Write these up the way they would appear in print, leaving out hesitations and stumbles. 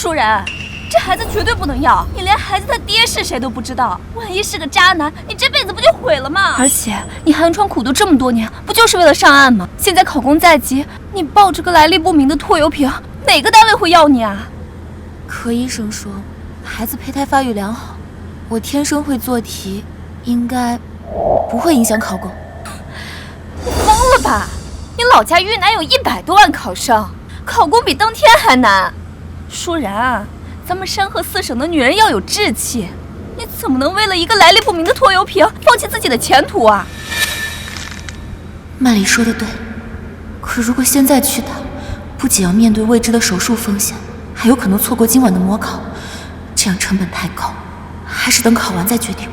舒然，这孩子绝对不能要，你连孩子他爹是谁都不知道，万一是个渣男，你这辈子不就毁了吗？而且你寒窗苦读这么多年，不就是为了上岸吗？现在考公在即，你抱着个来历不明的拖油瓶，哪个单位会要你啊？可医生说，孩子胚胎发育良好，我天生会做题，应该不会影响考公。你疯了吧？你老家豫南有100多万考生，考公比登天还难。舒然，咱们山河4省的女人要有志气，你怎么能为了一个来历不明的拖油瓶放弃自己的前途啊？曼丽说的对，可如果现在去打，不仅要面对未知的手术风险，还有可能错过今晚的模考，这样成本太高，还是等考完再决定。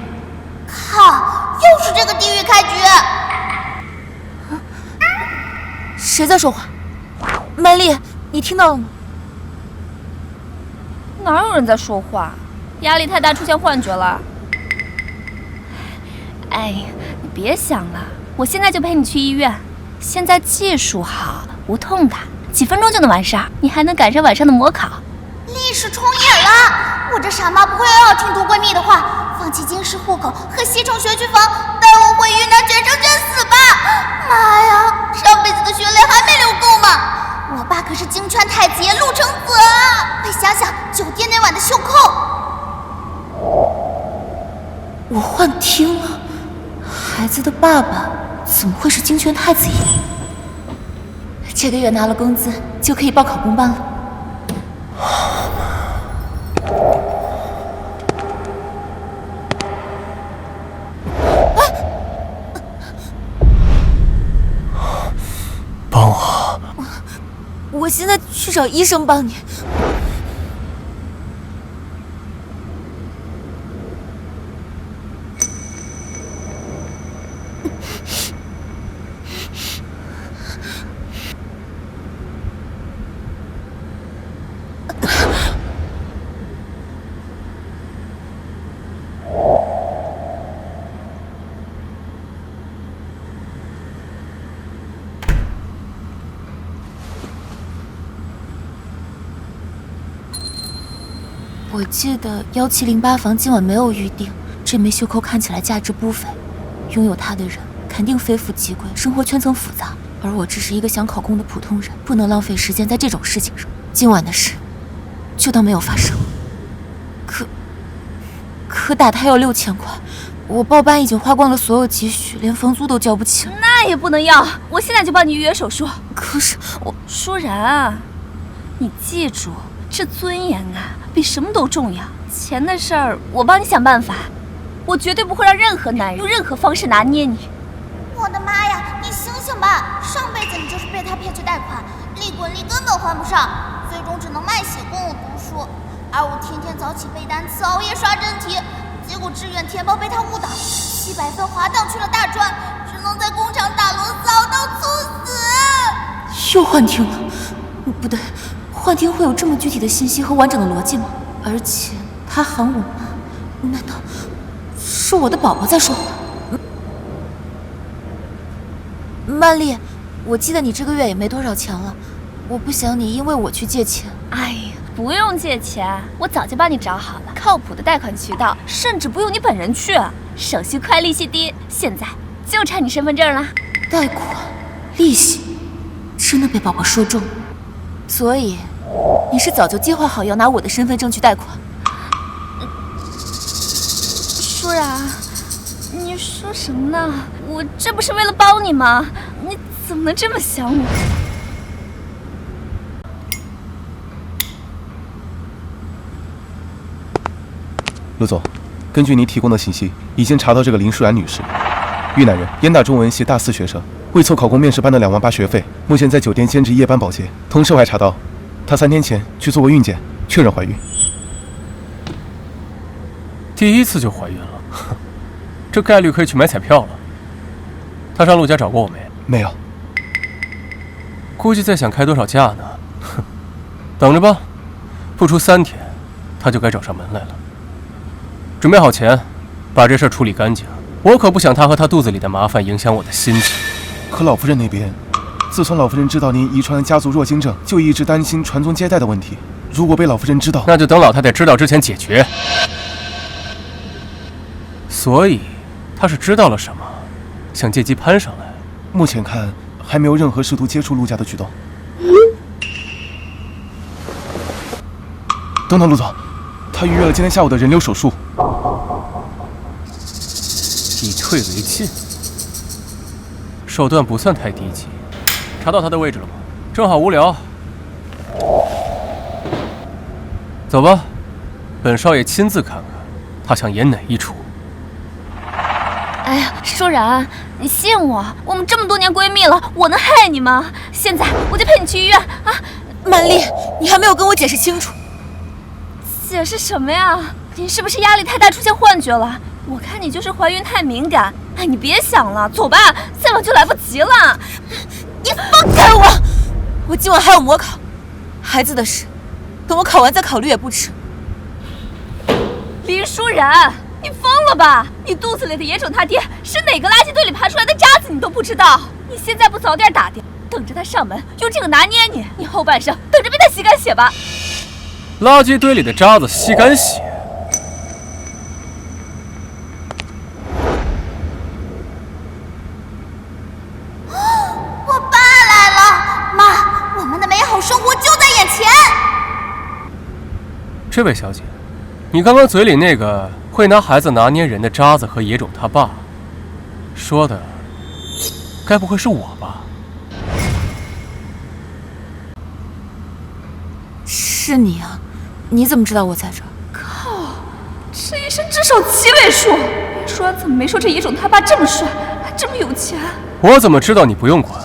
靠，又是这个地狱开局！谁在说话？曼丽，你听到了吗？哪有人在说话？压力太大出现幻觉了。哎，你别想了，我现在就陪你去医院。现在技术好，无痛打，几分钟就能完事儿，你还能赶上晚上的模考。历史重演了！我这傻妈不会又要听读闺蜜的话，放弃京师户口和西城学区房，带我回云南卷生卷死吧！妈呀，上辈子的血泪还没流够吗？我爸可是京川太极陆承子啊！快想想酒店那晚的袖扣。我幻听了，孩子的爸爸怎么会是京泉太子爷？这个月拿了工资就可以报考公班了。帮我！我现在去找医生帮你。我记得1708房今晚没有预定，这枚袖扣看起来价值不菲，拥有它的人肯定非富即贵，生活圈层复杂，而我只是一个想考公的普通人，不能浪费时间在这种事情上。今晚的事就当没有发生。可打胎要6000块，我报班已经花光了所有积蓄，连房租都交不起了。那也不能要，我现在就帮你预约手术。可是我舒然，你记住，这尊严啊，比什么都重要。钱的事儿，我帮你想办法，我绝对不会让任何男人用任何方式拿捏你。我的妈呀，你醒醒吧！上辈子你就是被他骗去贷款，利滚利根本还不上，最终只能卖血供我读书。而我天天早起背单词，熬夜刷真题，结果志愿填报被他误导，700分滑档去了大专，只能在工厂打螺丝熬到猝死。又幻听了？不对，幻听会有这么具体的信息和完整的逻辑吗？而且他喊我妈，难道是我的宝宝在说话？曼丽，我记得你这个月也没多少钱了，我不想你因为我去借钱。哎呀，不用借钱，我早就帮你找好了靠谱的贷款渠道，甚至不用你本人去，手续快，利息低，现在就差你身份证了。贷款，利息，真的被宝宝说中了。所以你是早就计划好要拿我的身份证去贷款？舒然，你说什么呢？我这不是为了帮你吗？你怎么能这么想我？陆总，根据您提供的信息，已经查到这个林舒然女士，豫南人，燕大中文系大4学生，为凑考公面试班的2万8学费，目前在酒店兼职夜班保洁。同时我还查到，她3天前去做过孕检，确认怀孕。第一次就怀孕了，这概率可以去买彩票了。她上陆家找过我没？没有。估计在想开多少价呢？哼，等着吧，不出3天，她就该找上门来了。准备好钱，把这事儿处理干净。我可不想她和她肚子里的麻烦影响我的心情。可老夫人那边，自从老夫人知道您遗传家族弱精症，就一直担心传宗接代的问题。如果被老夫人知道，那就等老太太知道之前解决。所以，她是知道了什么，想借机攀上来。目前看还没有任何试图接触陆家的举动。等等，陆总，他预约了今天下午的人流手术。以退为进，手段不算太低级。查到他的位置了吗？正好无聊。走吧，本少爷亲自看看，他想演哪一出。哎呀，舒然，你信我，我们这么多年闺蜜了，我能害你吗？现在我就陪你去医院啊！曼丽，你还没有跟我解释清楚。解释什么呀？你是不是压力太大出现幻觉了？我看你就是怀孕太敏感。哎，你别想了，走吧，再晚就来不及了。你放开我！我今晚还有模考，孩子的事，等我考完再考虑也不迟。林舒然，你疯了吧？你肚子里的野种他爹是哪个垃圾堆里爬出来的渣子，你都不知道？你现在不早点打掉，等着他上门用这个拿捏你，你后半生等着被他吸干血吧。垃圾堆里的渣子吸干血。我爸来了，妈，我们的美好生活就在眼前。这位小姐，你刚刚嘴里那个会拿孩子拿捏人的渣子和野种他爸，说的该不会是我吧？是你啊？你怎么知道我在这儿？靠，这一生只手7位数。舒然怎么没说这野种他爸这么帅，还这么有钱？我怎么知道你不用管？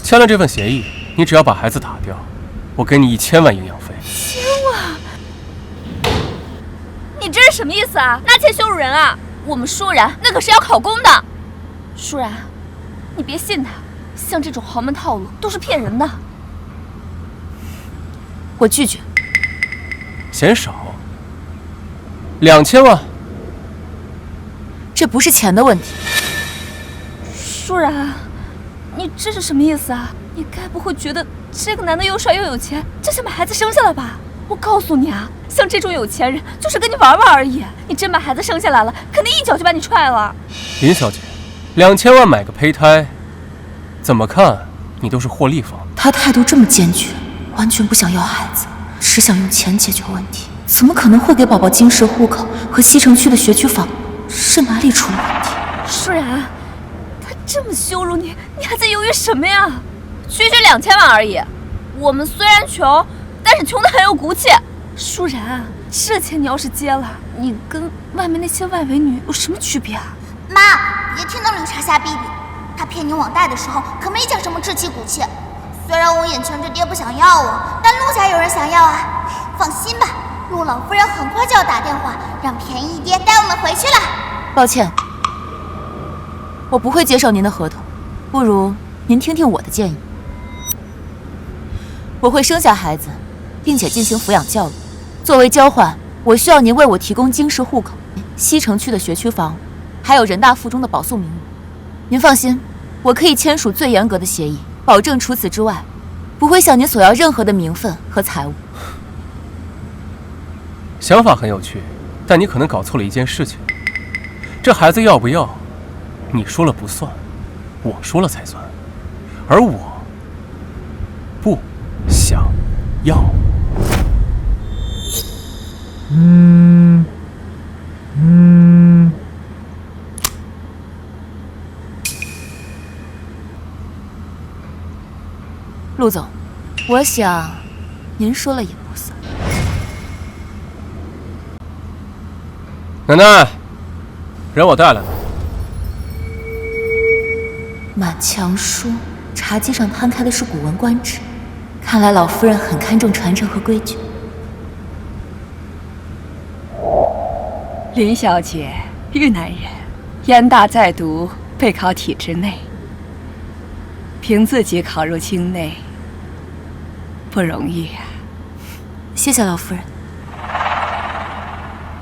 签了这份协议，你只要把孩子打掉，我给你1000万营养费。1000万？你这是什么意思啊？拿钱羞辱人啊！我们舒然那可是要考公的。舒然，你别信他，像这种豪门套路都是骗人的。我拒绝。嫌少？2000万？这不是钱的问题。舒然，你这是什么意思啊？你该不会觉得这个男的又帅又有钱，就想把孩子生下来吧？我告诉你啊，像这种有钱人就是跟你玩玩而已。你真把孩子生下来了，肯定一脚就把你踹了。林小姐，2000万买个胚胎，怎么看你都是获利方。他态度这么坚决，完全不想要孩子，只想用钱解决问题，怎么可能会给宝宝京石户口和西城区的学区房？是哪里出了问题？舒然，他这么羞辱你，你还在犹豫什么呀？区区2000万而已，我们虽然穷，但是穷得很有骨气。舒然，这钱你要是接了，你跟外面那些外围女有什么区别啊？妈，别听那绿茶瞎逼逼，他骗你网贷的时候可没讲什么志气骨气。虽然我眼前这爹不想要我，但陆家有人想要啊。放心吧，陆老夫人很快就要打电话，让便宜爹带我们回去了。抱歉，我不会接受您的合同，不如您听听我的建议。我会生下孩子，并且进行抚养教育。作为交换，我需要您为我提供京石户口、西城区的学区房，还有人大附中的保送名额。您放心，我可以签署最严格的协议，保证除此之外，不会向您索要任何的名分和财物。想法很有趣，但你可能搞错了一件事情。这孩子要不要，你说了不算，我说了才算。而我不想要。陆总，我想您说了也不算。奶奶，人我带来了。满墙书，茶几上摊开的是《古文观止》，看来老夫人很看重传承和规矩。林小姐，豫南人，燕大在读，备考体制内，凭自己考入京内，不容易呀。谢谢老夫人。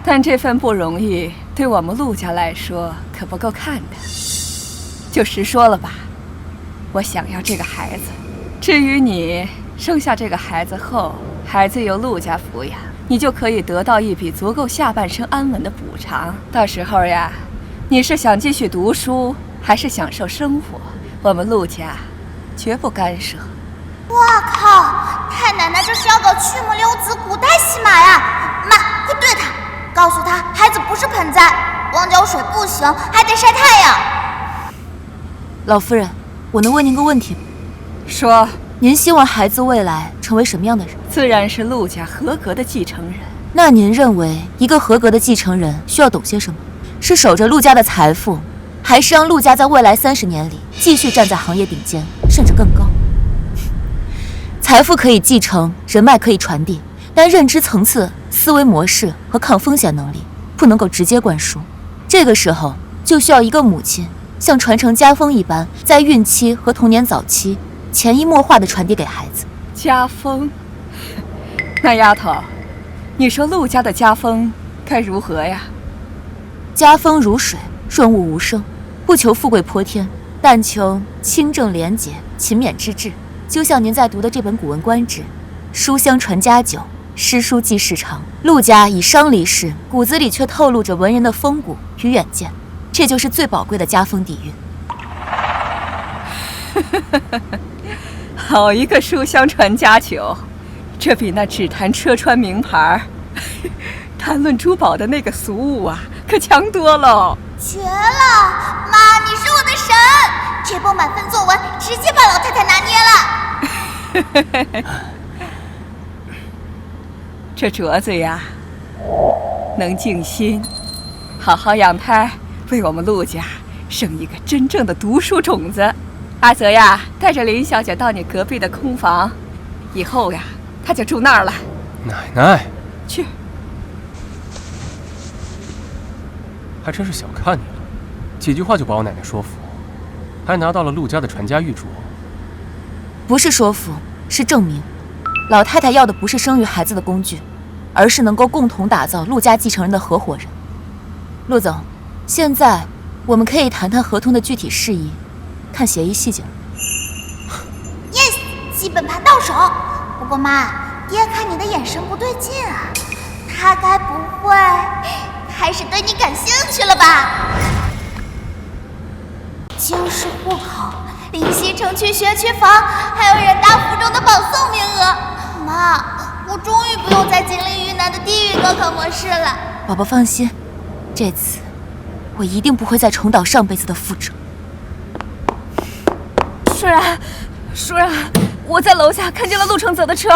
但这份不容易，对我们陆家来说可不够看的。就实说了吧，我想要这个孩子，至于你生下这个孩子后，孩子由陆家抚养，你就可以得到一笔足够下半生安稳的补偿。到时候呀，你是想继续读书，还是享受生活，我们陆家绝不干涉。哇靠！太奶奶这是要搞曲木溜子古代戏码呀！妈，快对她，告诉她孩子不是盆栽，光浇水不行，还得晒太阳。老夫人，我能问您个问题吗？说，您希望孩子未来成为什么样的人？自然是陆家合格的继承人。那您认为一个合格的继承人需要懂些什么？是守着陆家的财富，还是让陆家在未来30年里继续站在行业顶尖，甚至更高？财富可以继承，人脉可以传递，但认知层次、思维模式和抗风险能力不能够直接灌输。这个时候就需要一个母亲像传承家风一般，在孕期和童年早期潜移默化地传递给孩子。家风？那丫头，你说陆家的家风该如何呀？家风如水，润物无声，不求富贵泼天，但求清正廉洁、勤勉之至。就像您在读的这本《古文观止》，书香传家久，诗书继世长。陆家以商离世，骨子里却透露着文人的风骨与远见，这就是最宝贵的家风底蕴。好一个书香传家久，这比那只谈车穿名牌、谈论珠宝的那个俗物啊，可强多了。绝了，妈，你是我的神！这波满分作文直接把老太太拿捏了。这镯子呀，能静心，好好养胎，为我们陆家生一个真正的读书种子。阿泽呀，带着林小姐到你隔壁的空房，以后呀，她就住那儿了。奶奶，去。还真是小看你了，几句话就把我奶奶说服，还拿到了陆家的传家玉镯。不是说服，是证明。老太太要的不是生育孩子的工具，而是能够共同打造陆家继承人的合伙人。陆总，现在我们可以谈谈合同的具体事宜，看协议细节了。Yes， 基本盘到手。不过妈，爹看你的眼神不对劲啊，他该不会开始对你感兴趣了吧？京市户口、临西城区学区房，还有人大附中的保送名额。妈，我终于不用再经历云南的地狱高考模式了。宝宝放心，这次我一定不会再重蹈上辈子的覆辙。舒然，我在楼下看见了陆承泽的车，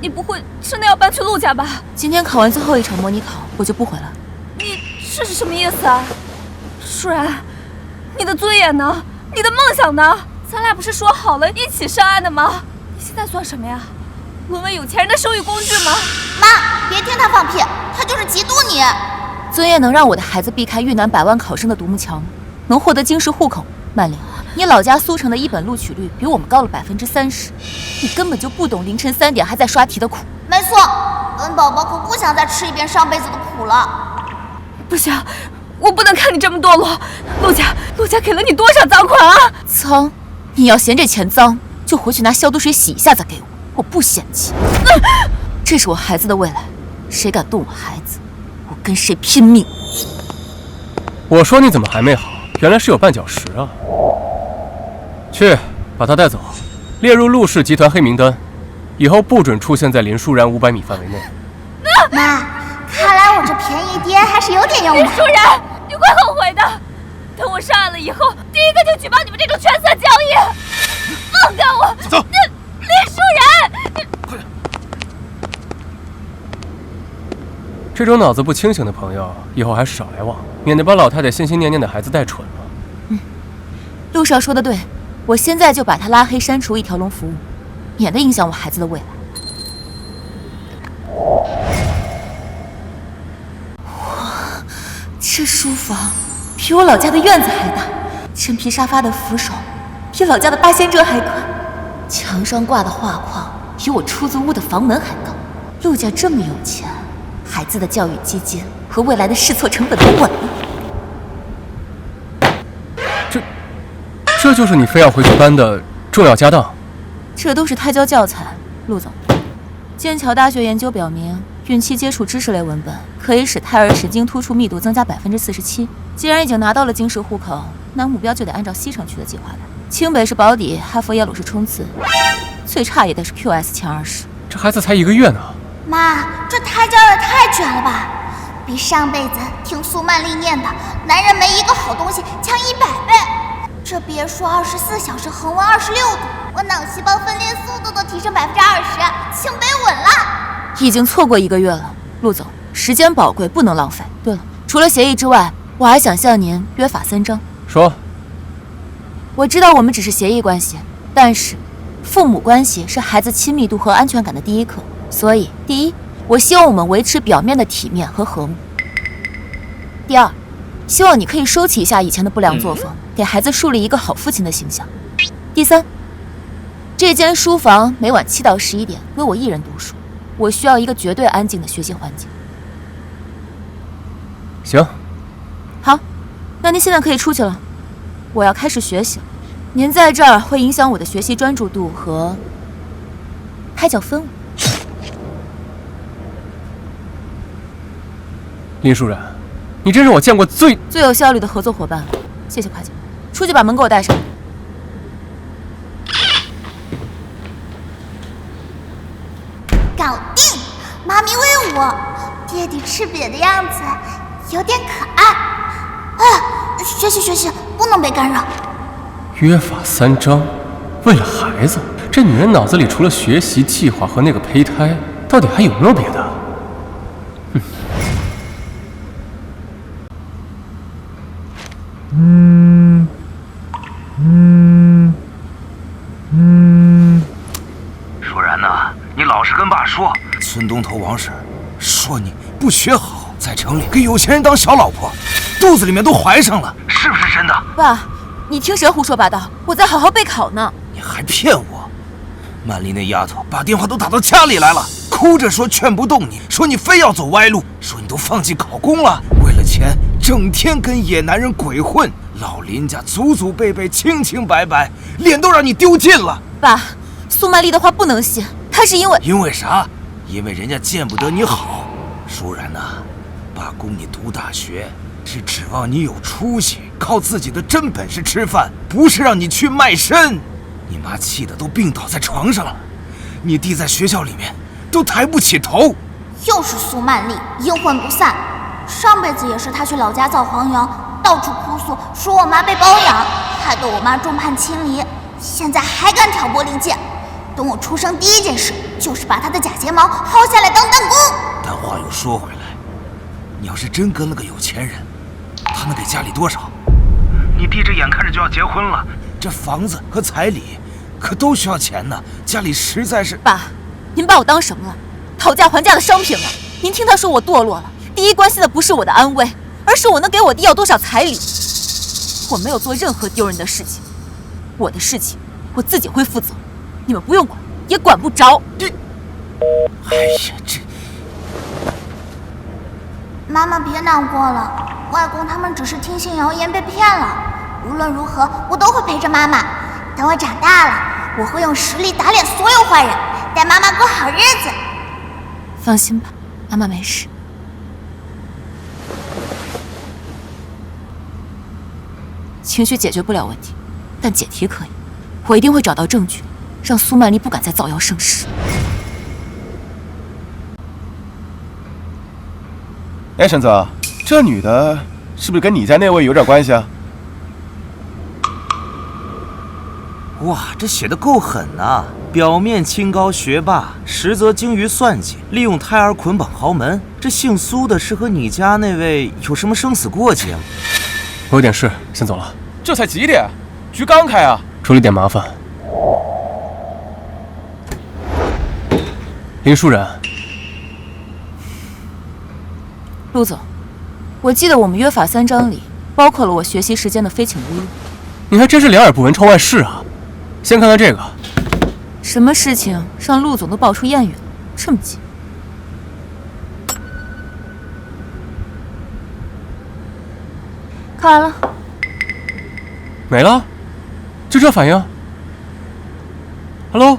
你不会真的要搬去陆家吧？今天考完最后一场模拟考，我就不回了。你这是什么意思啊？舒然，你的尊严呢？你的梦想呢？咱俩不是说好了一起上岸的吗？你现在算什么呀？沦为有钱人的生育工具吗？妈，别听他放屁，他就是嫉妒你。尊严能让我的孩子避开豫南100万考生的独木桥吗？能获得京市户口？曼玲，你老家苏城的一本录取率比我们高了30%，你根本就不懂凌晨3点还在刷题的苦。没错，本宝宝可不想再吃一遍上辈子的苦了。不行，我不能看你这么堕落。陆家给了你多少赃款啊？脏，你要嫌这钱脏，就回去拿消毒水洗一下再给我，我不嫌弃。这是我孩子的未来，谁敢动我孩子，我跟谁拼命。我说你怎么还没好？原来是有绊脚石啊！去，把他带走，列入陆氏集团黑名单，以后不准出现在林舒然500米范围内。妈，看来我这便宜爹还是有点用的。林舒然，你会后悔的。等我上岸了以后，第一个就举报你们这种权色交易。放开我！走。林舒然，快点！这种脑子不清醒的朋友，以后还是少来往，免得把老太太心心念念的孩子带蠢了。陆少说的对，我现在就把他拉黑删除一条龙服务，免得影响我孩子的未来。哇，这书房比我老家的院子还大，真皮沙发的扶手比老家的8仙遮还宽，墙上挂的画框比我出租屋的房门还高。陆家这么有钱，孩子的教育基金和未来的试错成本都管了。这就是你非要回去搬的重要家当？这都是胎教教材，陆总，剑桥大学研究表明，孕期接触知识类文本可以使胎儿神经突触密度增加47%。既然已经拿到了京市户口，那目标就得按照西城区的计划来。清北是保底，哈佛耶鲁是冲刺，最差也得是 QS 前20。这孩子才1个月呢。妈，这胎教也太卷了吧！比上辈子听苏曼丽念的“男人没一个好东西”强100倍。这别说24小时恒温26度，我脑细胞分裂速度都提升20%，清北稳了。已经错过1个月了，陆总，时间宝贵，不能浪费。对了，除了协议之外，我还想向您约法3章。说。我知道我们只是协议关系，但是父母关系是孩子亲密度和安全感的第一课。所以，第一，我希望我们维持表面的体面和和睦；第二，希望你可以收起一下以前的不良作风，给孩子树立一个好父亲的形象；第三，这间书房每晚7到11点归我一人读书，我需要一个绝对安静的学习环境。行。好，那您现在可以出去了，我要开始学习了。您在这儿会影响我的学习专注度和胎教氛围。林舒然，你真是我见过最有效率的合作伙伴了。谢谢夸奖，出去把门给我带上。搞定！妈咪喂我，爹地吃瘪的样子有点可爱。学习，不能被干扰。约法3章，为了孩子，这女人脑子里除了学习计划和那个胚胎，到底还有没有别的？舒然呐，你老实跟爸说，村东头王婶说你不学好，在城里给有钱人当小老婆，肚子里面都怀上了，是不是真的？爸，你听谁胡说八道？我在好好备考呢。你还骗我！曼丽那丫头把电话都打到家里来了，哭着说劝不动你，说你非要走歪路，说你都放弃考公了，为了钱整天跟野男人鬼混，老林家祖祖辈辈清清白白，脸都让你丢尽了。爸，苏曼丽的话不能信，她是因为啥？因为人家见不得你好。舒然呐，爸供你读大学是指望你有出息，靠自己的真本事吃饭，不是让你去卖身。你妈气得都病倒在床上了，你弟在学校里面都抬不起头。又是苏曼丽，阴魂不散。上辈子也是她去老家造黄羊，到处哭诉说我妈被包养，害得我妈众叛亲离。现在还敢挑拨离间，等我出生第一件事就是把她的假睫毛薅下来当弹弓。但话又说回来，你要是真跟了个有钱人，他能给家里多少？你弟这眼看着就要结婚了，这房子和彩礼可都需要钱呢，家里实在是……爸，您把我当什么了？讨价还价的商品了？您听他说我堕落了，第一关心的不是我的安危，而是我能给我弟要多少彩礼。我没有做任何丢人的事情，我的事情我自己会负责，你们不用管，也管不着。哎呀，这……妈妈别难过了，外公他们只是听信谣言被骗了。无论如何，我都会陪着妈妈。等我长大了，我会用实力打脸所有坏人，带妈妈过好日子。放心吧，妈妈没事。情绪解决不了问题，但解题可以。我一定会找到证据，让苏曼丽不敢再造谣生事。哎，婶子，这女的是不是跟你家那位有点关系啊？哇，这写的够狠呐！表面清高学霸，实则精于算计，利用胎儿捆绑豪门。这姓苏的是和你家那位有什么生死过节吗？我有点事，先走了。这才几点？局刚开啊！处理点麻烦。林舒然，陆总，我记得我们约法3章里包括了我学习时间的非请勿入。你还真是两耳不闻窗外事啊！先看看这个。什么事情让陆总都爆出谚语了？这么急？看完了。没了？就这反应 ？Hello？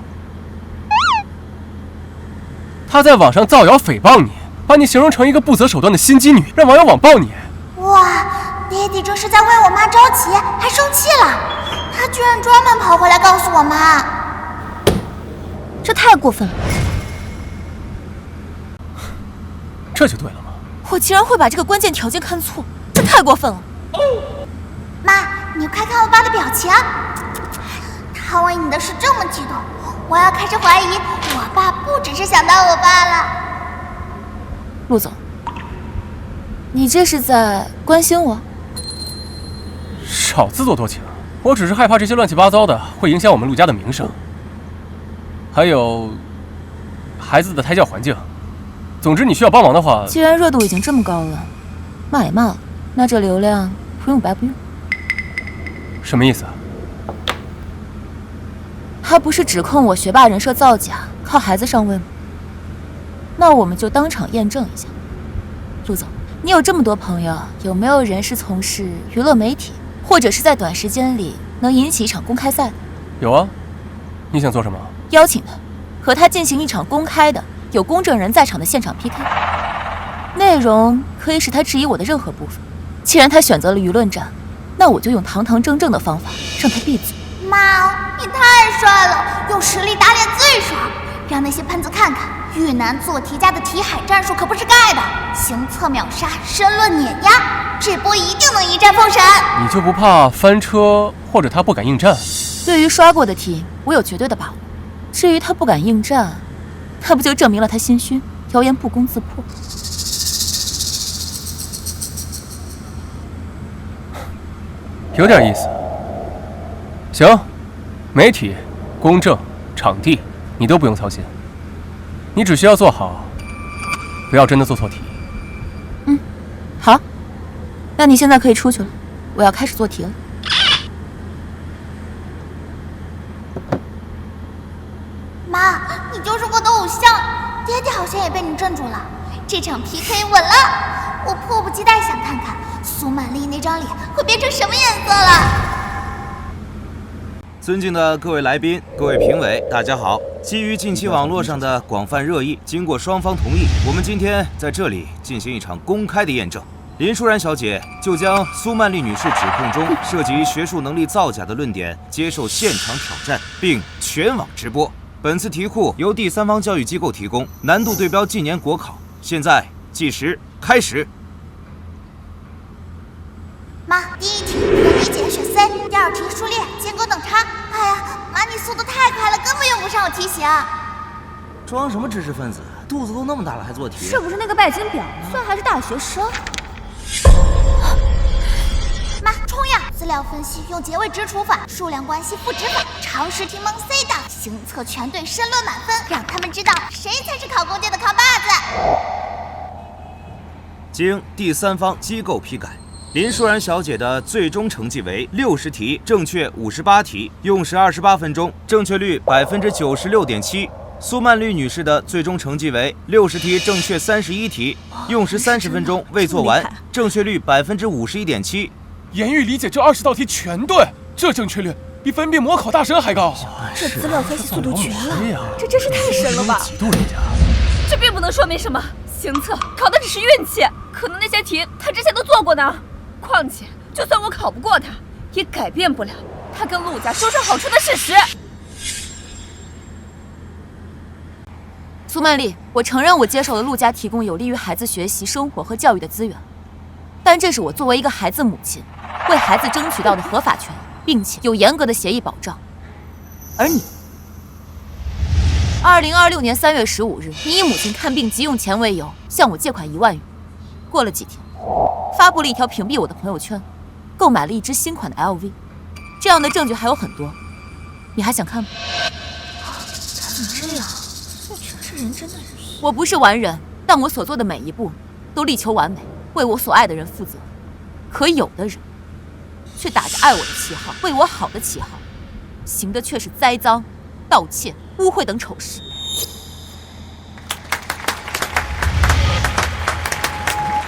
他在网上造谣诽谤你，把你形容成一个不择手段的心机女，让网友网暴你。哇，爹地这是在为我妈着急，还生气了。他居然专门跑回来告诉我妈，这太过分了。这就对了吗？我竟然会把这个关键条件看错，这太过分了。妈，你快看我爸的表情，他为你的事这么激动，我要开始怀疑我爸不只是想当我爸了。陆总，你这是在关心我？少自作多情，我只是害怕这些乱七八糟的会影响我们陆家的名声，还有孩子的胎教环境。总之，你需要帮忙的话，既然热度已经这么高了，骂也骂了，那这流量不用白不用。什么意思啊？他不是指控我学霸人设造假，靠孩子上位吗？那我们就当场验证一下。陆总，你有这么多朋友，有没有人是从事娱乐媒体，或者是在短时间里能引起一场公开赛的？有啊，你想做什么？邀请他，和他进行一场公开的、有公证人在场的现场 PK， 内容可以使他质疑我的任何部分。既然他选择了舆论战，那我就用堂堂正正的方法让他闭嘴。妈，你太帅了，用实力打脸最爽，让那些喷子看看，遇难做题家的题海战术可不是盖的，行测秒杀，申论碾压，这波一定能一战封神。你就不怕翻车，或者他不敢应战？对于刷过的题，我有绝对的把握。至于他不敢应战，那不就证明了他心虚，谣言不攻自破。有点意思。行，媒体、公正、场地，你都不用操心，你只需要做好，不要真的做错题。好，那你现在可以出去了，我要开始做题了。妈，你就是我的偶像，爹爹好像也被你镇住了，这场 PK 稳了，我迫不及待想看看苏曼丽那张脸会变成什么颜色了。尊敬的各位来宾、各位评委，大家好！基于近期网络上的广泛热议，经过双方同意，我们今天在这里进行一场公开的验证。林舒然小姐就将苏曼丽女士指控中涉及学术能力造假的论点接受现场挑战，并全网直播。本次题库由第三方教育机构提供，难度对标近年国考。现在计时开始。妈，第一题人理解选 C， 第二题数列间隔等差。哎呀，妈你速度太快了，根本用不上我提醒。装什么知识分子？肚子都那么大了还做题？是不是那个拜金婊呢？算还是大学生。妈，冲呀！资料分析用结尾直除法，数量关系赋值法，常识题蒙 C 的，行测全对申论满分，让他们知道谁才是考公界的扛把子。经第三方机构批改，林舒然小姐的最终成绩为60题，正确58题，用时28分钟，正确率96.7%。苏曼丽女士的最终成绩为60题，正确31题，用时30分钟，未做完，正确率51.7%。言语理解这20道题全对，这正确率比分辨模考大神还高。这资料分析速度绝了，这真是太神了吧！几度人家？这并不能说明什么，行测考的只是运气，可能那些题他之前都做过呢。况且，就算我考不过他，也改变不了他跟陆家收受好处的事实。苏曼丽，我承认我接受了陆家提供有利于孩子学习、生活和教育的资源，但这是我作为一个孩子母亲为孩子争取到的合法权益，并且有严格的协议保障。而你，2026年3月15日，你以母亲看病急用钱为由向我借款1万元，过了几天，发布了一条屏蔽我的朋友圈，购买了一只新款的 LV， 这样的证据还有很多，你还想看吗？他怎么这样？这人真的是……我不是完人，但我所做的每一步都力求完美，为我所爱的人负责。可有的人却打着爱我的旗号，为我好的旗号，行的却是栽赃、盗窃、污秽等丑事。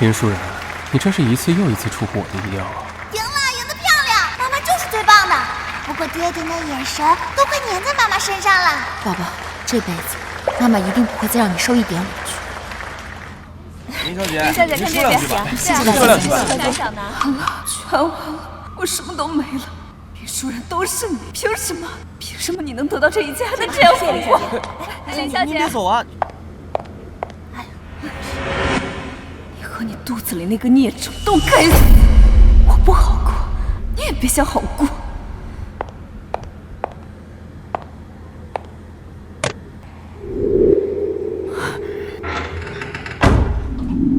林舒然，你真是一次又一次出乎我的意料啊！赢了，赢得漂亮！妈妈就是最棒的。不过爹爹那眼神都快粘在妈妈身上了。宝宝，这辈子妈妈一定不会再让你受一点委屈。林小姐，林小姐，看这边，谢谢大家。小小南，全完了，我什么都没了。林舒然都是你，凭什么？凭什么你能得到这一切，还能这样哄我？林小姐，您别走啊！你和你肚子里那个孽种都该死！我不好过，你也别想好过。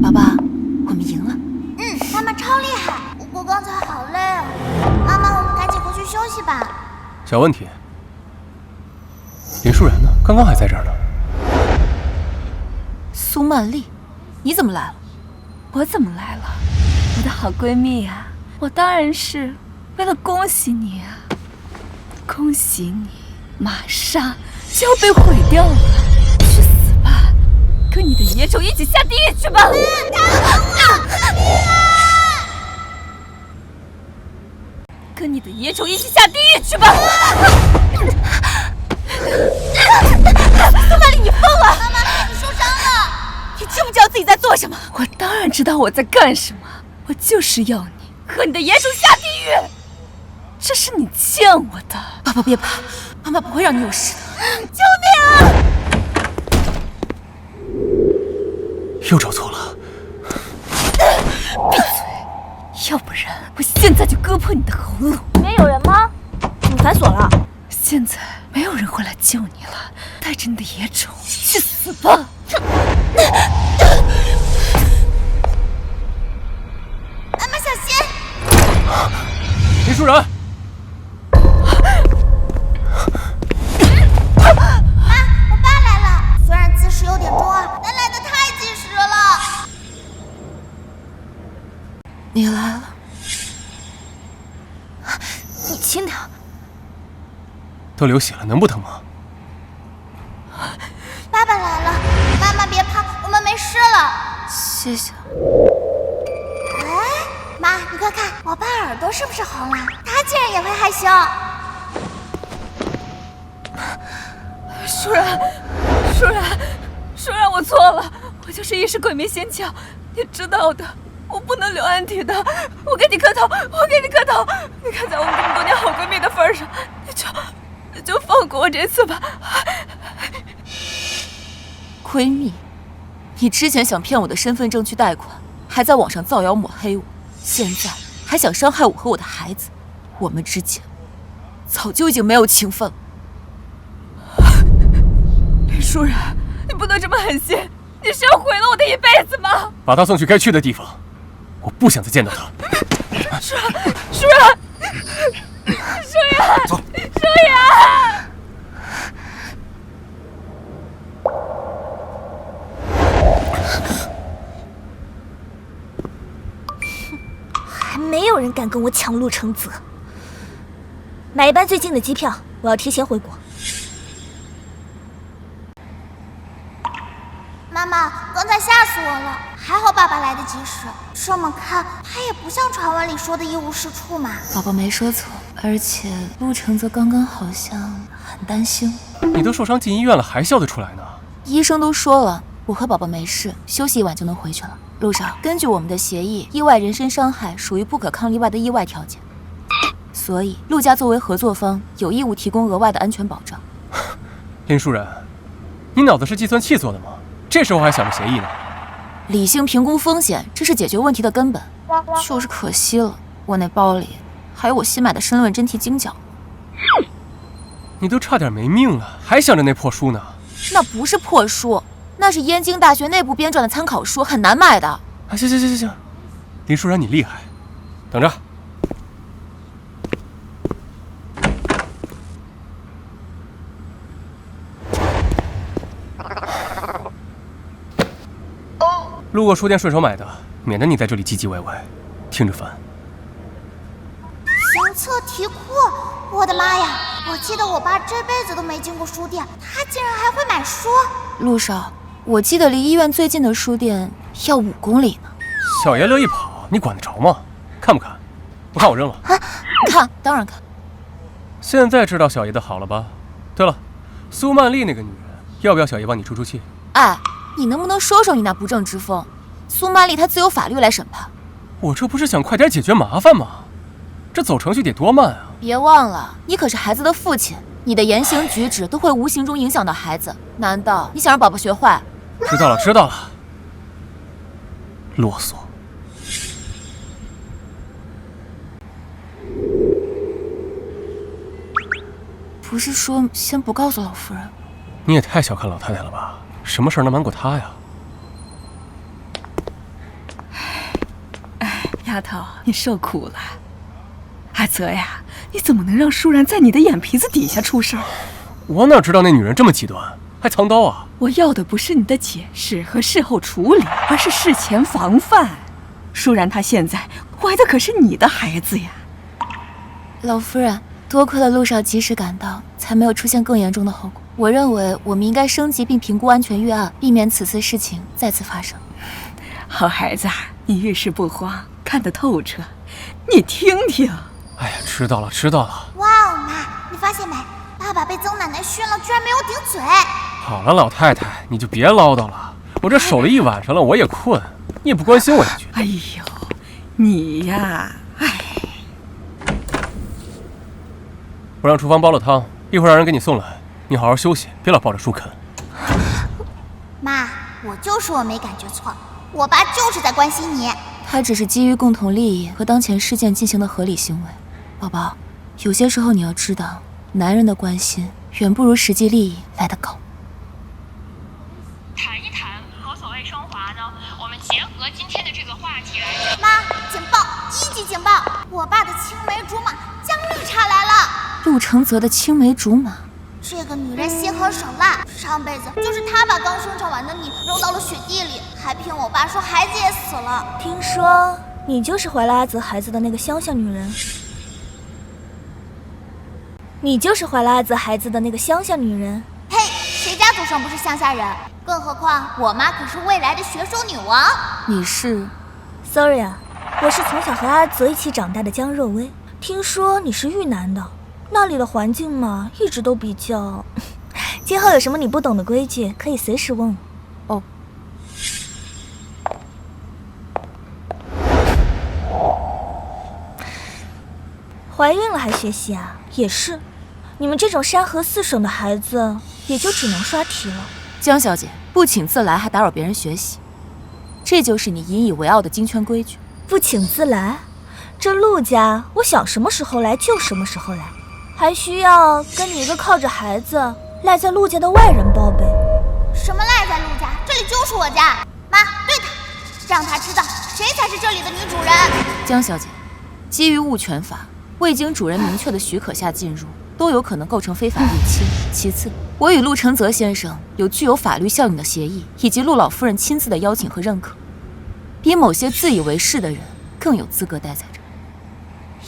宝宝，我们赢了。妈妈超厉害，不过刚才好累啊。妈妈，我们赶紧回去休息吧。小问题，林舒然呢？刚刚还在这儿呢。苏曼丽，你怎么来了？我怎么来了？我的好闺蜜呀，我当然是为了恭喜你啊！恭喜你，玛莎就要被毁掉了，去死吧！跟你的野种一起下地狱去吧！跟你的野种一起下地狱去吧！苏曼丽，你疯了！妈妈，你受伤了。你知不知道自己在做什么？我当然知道我在干什么，我就是要你和你的野种下地狱，这是你欠我的。宝宝别怕，妈妈不会让你有事的。救命啊！又找错了。闭嘴！要不然我现在就割破你的喉咙。里面有人吗？怎么反锁了？现在没有人会来救你了，带着你的野种去死吧！妈妈小心！林舒然，妈，我爸来了。虽然姿势有点中二，但来得太及时了。你来了，你轻点。都流血了，能不疼吗？爸爸来了，妈妈别怕，我们没事了。谢谢。哎，妈，你快看，我爸耳朵是不是红了？他竟然也会害羞。舒然，舒然，舒然，我错了，我就是一时鬼迷心窍，你知道的，我不能留案底的。我给你磕头，我给你磕头，你看在我们这么多年好闺蜜的份上，你就放过我这次吧。闺蜜，你之前想骗我的身份证去贷款，还在网上造谣抹黑我，现在还想伤害我和我的孩子，我们之间早就已经没有情分了。林舒然，你不能这么狠心，你是要毁了我的一辈子吗？把他送去该去的地方，我不想再见到他。舒然，舒然，舒然，走，舒然。还没有人敢跟我抢陆承泽。买一班最近的机票，我要提前回国。妈妈，刚才吓死我了，还好爸爸来得及时。这么看，他也不像传闻里说的一无是处嘛。宝宝没说错，而且陆承泽刚刚好像很担心。你都受伤进医院了，还笑得出来呢？医生都说了，我和宝宝没事，休息一晚就能回去了。陆少，根据我们的协议，意外人身伤害属于不可抗力外的意外条件，所以陆家作为合作方，有义务提供额外的安全保障。林舒然，你脑子是计算器做的吗？这时候还想着协议呢？理性评估风险，这是解决问题的根本。就是可惜了，我那包里还有我新买的申论真题精讲。你都差点没命了，还想着那破书呢？那不是破书，那是燕京大学内部编撰的参考书，很难买的。啊，行，林舒然你厉害，等着。路过书店顺手买的，免得你在这里唧唧歪歪，听着烦。相册题库，我的妈呀！我记得我爸这辈子都没进过书店，他竟然还会买书。陆少，我记得离医院最近的书店要5公里呢。小爷乐意跑，你管得着吗？看不看？不看我扔了。啊，看，当然看。现在知道小爷的好了吧？对了，苏曼丽那个女人要不要小爷帮你出出气？哎，你能不能收收你那不正之风？苏玛丽她自有法律来审判。我这不是想快点解决麻烦吗？这走程序得多慢啊！别忘了，你可是孩子的父亲，你的言行举止都会无形中影响到孩子。难道你想让宝宝学坏？知道了，知道了。啰嗦。不是说先不告诉老夫人？你也太小看老太太了吧？什么事儿能瞒过她呀？丫头，你受苦了。阿泽呀，你怎么能让舒然在你的眼皮子底下出事儿？我哪知道那女人这么极端，还藏刀啊！我要的不是你的解释和事后处理，而是事前防范。舒然她现在怀的可是你的孩子呀。老夫人，多亏了路上及时赶到，才没有出现更严重的后果。我认为我们应该升级并评估安全预案，避免此次事情再次发生。好孩子，你遇事不慌，看得透彻。你听听。哎呀，知道了，知道了。哇哦，妈，你发现没？爸爸被曾奶奶训了，居然没有顶嘴。好了，老太太，你就别唠叨了。我这守了一晚上了，我也困，你也不关心我一句。哎呦，你呀，我让厨房煲了汤，一会儿让人给你送来。你好好休息，别老抱着书啃。妈，我就说我没感觉错，我爸就是在关心你。他只是基于共同利益和当前事件进行的合理行为。宝宝，有些时候你要知道，男人的关心远不如实际利益来得高。谈一谈和所谓升华呢，我们结合今天的这个话题来。妈，警报！1级警报！我爸的青梅竹马江绿茶来了。陆承泽的青梅竹马，这个女人心狠手辣，上辈子就是她把刚生产完的你扔到了雪地里，还骗我爸说孩子也死了。听说你就是怀了阿泽孩子的那个乡下女人。你就是怀了阿泽孩子的那个乡下女人。嘿，谁家祖上不是乡下人？更何况我妈可是未来的学手女王。你是 ？Sorry 啊，我是从小和阿泽一起长大的江若薇。听说你是豫南的，那里的环境嘛，一直都比较……今后有什么你不懂的规矩，可以随时问我。哦。怀孕了还学习啊？也是，你们这种山河四省的孩子，也就只能刷题了。江小姐，不请自来还打扰别人学习，这就是你引以为傲的京圈规矩。不请自来？这陆家，我想什么时候来就什么时候来，还需要跟你一个靠着孩子赖在陆家的外人报备？什么赖在陆家？这里就是我家。妈，对他，让他知道谁才是这里的女主人。江小姐，基于物权法，未经主人明确的许可下进入，都有可能构成非法入侵。其次，我与陆承泽先生有具有法律效应的协议，以及陆老夫人亲自的邀请和认可，比某些自以为是的人更有资格待在这。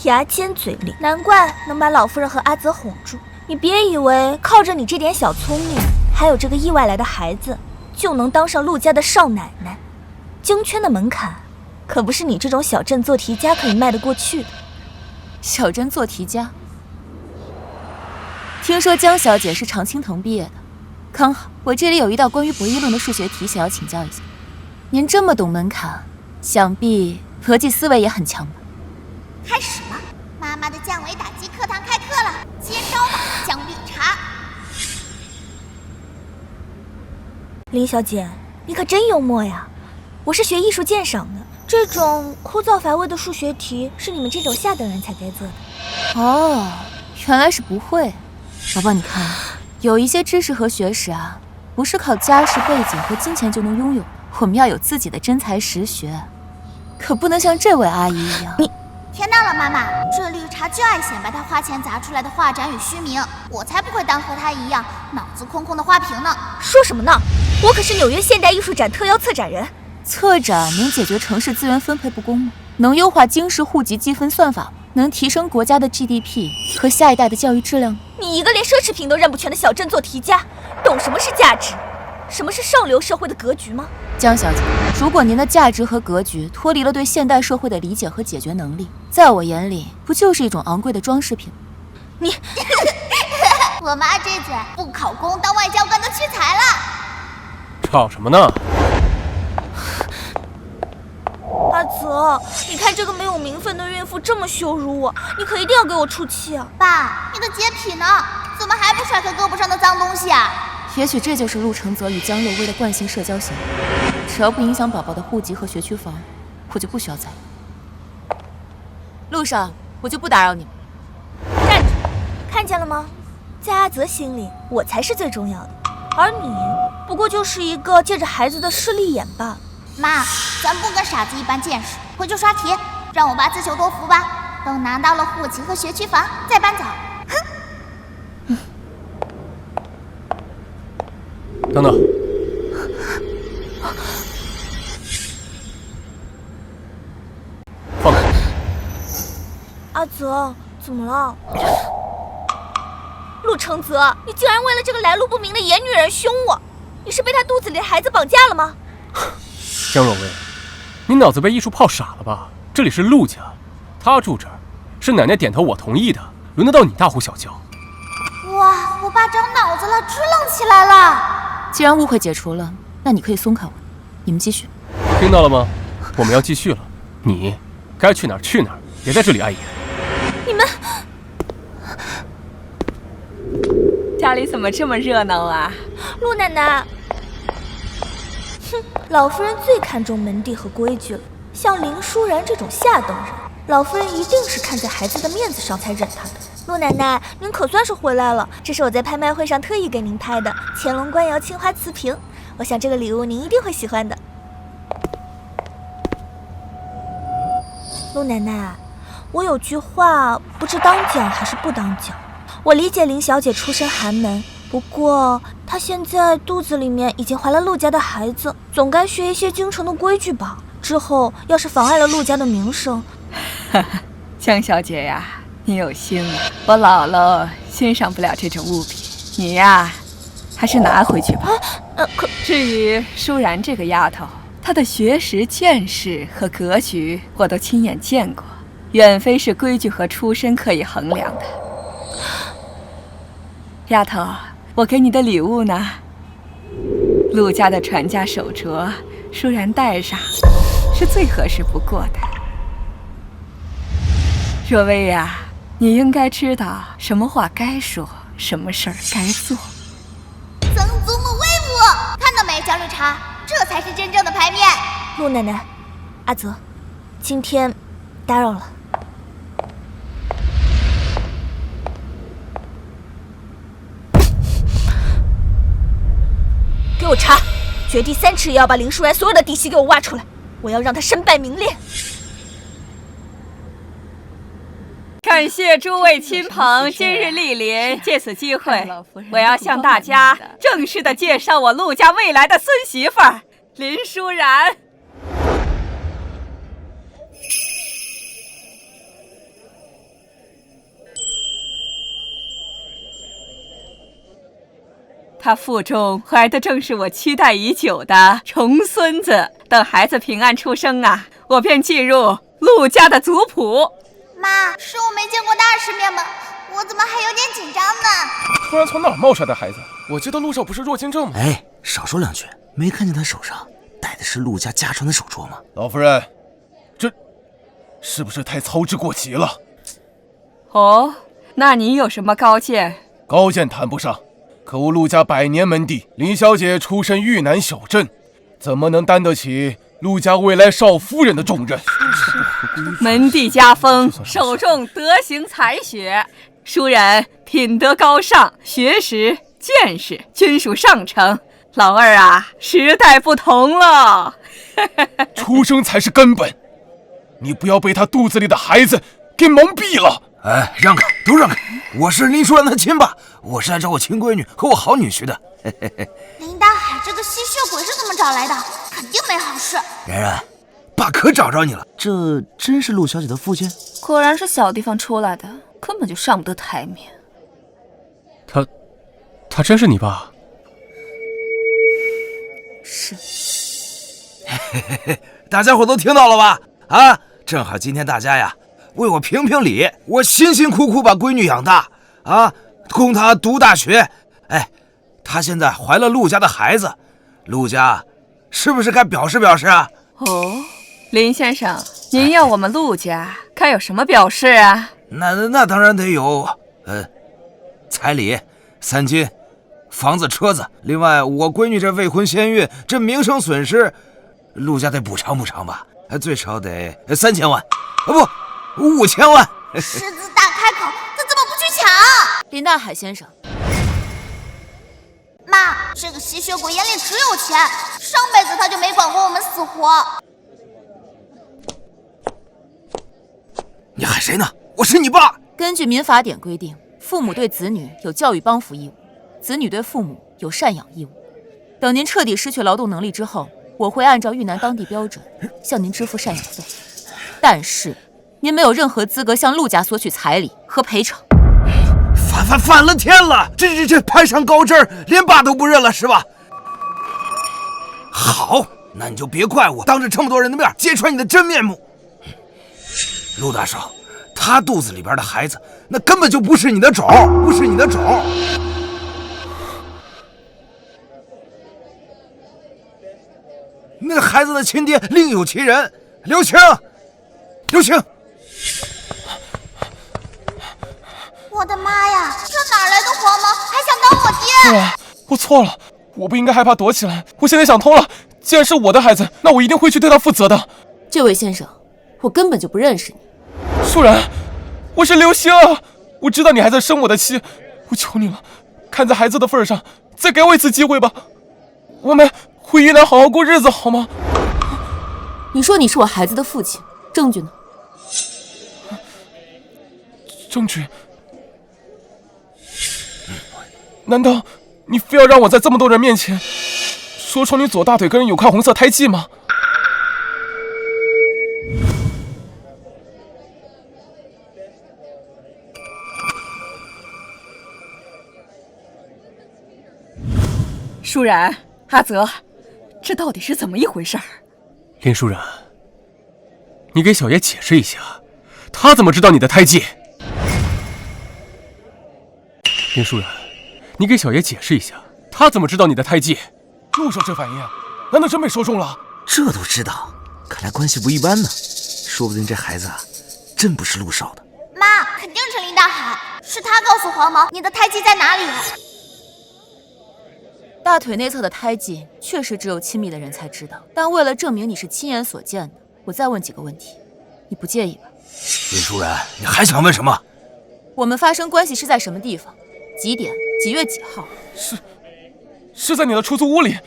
牙尖嘴利，难怪能把老夫人和阿泽哄住。你别以为靠着你这点小聪明，还有这个意外来的孩子，就能当上陆家的少奶奶。京圈的门槛，可不是你这种小镇做题家可以迈得过去的。小镇做题家？听说江小姐是常青藤毕业的，刚好我这里有一道关于博弈论的数学题想要请教一下。您这么懂门槛，想必逻辑思维也很强吧？开始了，妈妈的降维打击课堂开课了，接招吧，江绿茶。林小姐，你可真幽默呀！我是学艺术鉴赏的，这种枯燥乏味的数学题是你们这种下等人才该做的。哦，原来是不会。宝宝，你看，有一些知识和学识啊，不是靠家世背景和金钱就能拥有的，我们要有自己的真才实学，可不能像这位阿姨一样。你天大了，妈妈，这绿茶就爱显摆她花钱砸出来的画展与虚名，我才不会当和她一样脑子空空的花瓶呢。说什么呢？我可是纽约现代艺术展特邀策展人。策展能解决城市资源分配不公吗？能优化京市户籍积分算法吗？能提升国家的 GDP 和下一代的教育质量吗？你一个连奢侈品都认不全的小镇做题家，懂什么是价值？什么是上流社会的格局吗？江小姐，如果您的价值和格局脱离了对现代社会的理解和解决能力，在我眼里不就是一种昂贵的装饰品？你我和妈这嘴，不考公当外交官的屈才了。吵什么呢？阿泽，你看这个没有名分的孕妇这么羞辱我，你可一定要给我出气啊！爸，你的洁癖呢？怎么还不甩开胳膊上的脏东西啊？也许这就是陆承泽与江若薇的惯性社交行为，只要不影响宝宝的户籍和学区房，我就不需要在意。路上我就不打扰你们。站住！看见了吗？在阿泽心里，我才是最重要的，而你不过就是一个借着孩子的势利眼罢了。妈，咱不跟傻子一般见识，回去刷题，让我爸自求多福吧。等拿到了户籍和学区房，再搬走。哼！等等，放开！阿泽，怎么了？陆承泽，你竟然为了这个来路不明的野女人凶我！你是被她肚子里的孩子绑架了吗？江若薇，你脑子被艺术泡傻了吧？这里是陆家，他住这儿，是奶奶点头我同意的，轮得到你大呼小叫？哇，我爸长脑子了，支棱起来了。既然误会解除了，那你可以松开我。你们继续。听到了吗？我们要继续了，你该去哪儿去哪儿，别在这里碍眼。你们家里怎么这么热闹啊？陆奶奶，哼，老夫人最看重门第和规矩了。像林舒然这种下等人，老夫人一定是看在孩子的面子上才忍他的。陆奶奶，您可算是回来了，这是我在拍卖会上特意给您拍的乾隆官窑青花瓷瓶，我想这个礼物您一定会喜欢的。陆奶奶，我有句话不知当讲还是不当讲。我理解林小姐出身寒门，不过她现在肚子里面已经怀了陆家的孩子，总该学一些京城的规矩吧。之后要是妨碍了陆家的名声，江小姐呀，你有心了，我姥姥欣赏不了这种物品，你呀，还是拿回去吧。至于舒然这个丫头，她的学识、见识和格局我都亲眼见过，远非是规矩和出身可以衡量的。丫头，我给你的礼物呢？陆家的传家手镯，舒然戴上是最合适不过的。若薇呀，你应该知道什么话该说，什么事儿该做。曾祖母威武！看到没，江绿茶，这才是真正的牌面。陆奶奶，阿泽，今天打扰了。给我查，掘地3尺也要把林舒然所有的底细给我挖出来，我要让他身败名裂。感谢诸位亲朋今日莅临，借此机会，我要向大家正式的介绍我陆家未来的孙媳妇儿林舒然。她腹中怀的正是我期待已久的重孙子，等孩子平安出生啊，我便进入陆家的族谱。妈，是我没见过大世面吗？我怎么还有点紧张呢？突然从哪儿冒出来的孩子？我记得陆少不是弱精症吗？哎，少说两句，没看见他手上戴的是陆家家传的手镯吗？老夫人，这是不是太操之过急了？哦，那你有什么高见？高见谈不上，可我陆家100年门第，林小姐出身豫南小镇，怎么能担得起陆家未来少夫人的重任？门第家风，首重德行才学，舒然品德高尚，学识见识均属上乘。老二啊，时代不同了。出生才是根本，你不要被他肚子里的孩子给蒙蔽了。哎，让开，都让开！我是林舒然的亲爸，我是来找我亲闺女和我好女婿的。林大海这个吸血鬼是怎么找来的？肯定没好事。然然，爸可找着你了，这真是陆小姐的父亲？果然是小地方出来的，根本就上不得台面。他真是你爸？是。大家伙都听到了吧？啊，正好今天大家呀为我评评理，我辛辛苦苦把闺女养大啊，供她读大学。哎，她现在怀了陆家的孩子，陆家是不是该表示表示啊？哦，林先生，您要我们陆家该有什么表示啊？那当然得有，彩礼、3金、房子、车子，另外我闺女这未婚先孕，这名声损失，陆家得补偿补偿吧，最少得3000万，不，5000万。狮子大开口，他怎么不去抢？林大海先生，妈，这个吸血鬼眼里只有钱，上辈子他就没管过我们死活。你喊谁呢？我是你爸。根据民法典规定，父母对子女有教育帮扶义务，子女对父母有赡养义务。等您彻底失去劳动能力之后，我会按照豫南当地标准向您支付赡养费。但是，您没有任何资格向陆家索取彩礼和赔偿。反了天了！这攀上高枝儿，连爸都不认了是吧？好，那你就别怪我当着这么多人的面揭穿你的真面目。陆大少，他肚子里边的孩子，那根本就不是你的种，不是你的种。那个孩子的亲爹另有其人，刘青。我的妈呀，这哪来的黄毛，还想当我爹？对啊，我错了，我不应该害怕躲起来。我现在想通了，既然是我的孩子，那我一定会去对他负责的。这位先生，我根本就不认识你。舒然，我是刘星啊！我知道你还在生我的气，我求你了，看在孩子的份上，再给我一次机会吧。我们回云南好好过日子，好吗？你说你是我孩子的父亲，证据呢？证据？难道你非要让我在这么多人面前说出你左大腿跟人有块红色胎记吗？舒然，阿泽，这到底是怎么一回事？林舒然，你给小爷解释一下，他怎么知道你的胎记？林舒然，你给小爷解释一下，他怎么知道你的胎记？又说这反应，难道真被说中了？这都知道，看来关系不一般呢。说不定这孩子啊，真不是陆少的。妈，肯定是林大海，是他告诉黄毛你的胎记在哪里。大腿内侧的胎记确实只有亲密的人才知道，但为了证明你是亲眼所见的，我再问几个问题，你不介意吧？林舒然，你还想问什么？我们发生关系是在什么地方？几点？几月几号？是在你的出租屋里，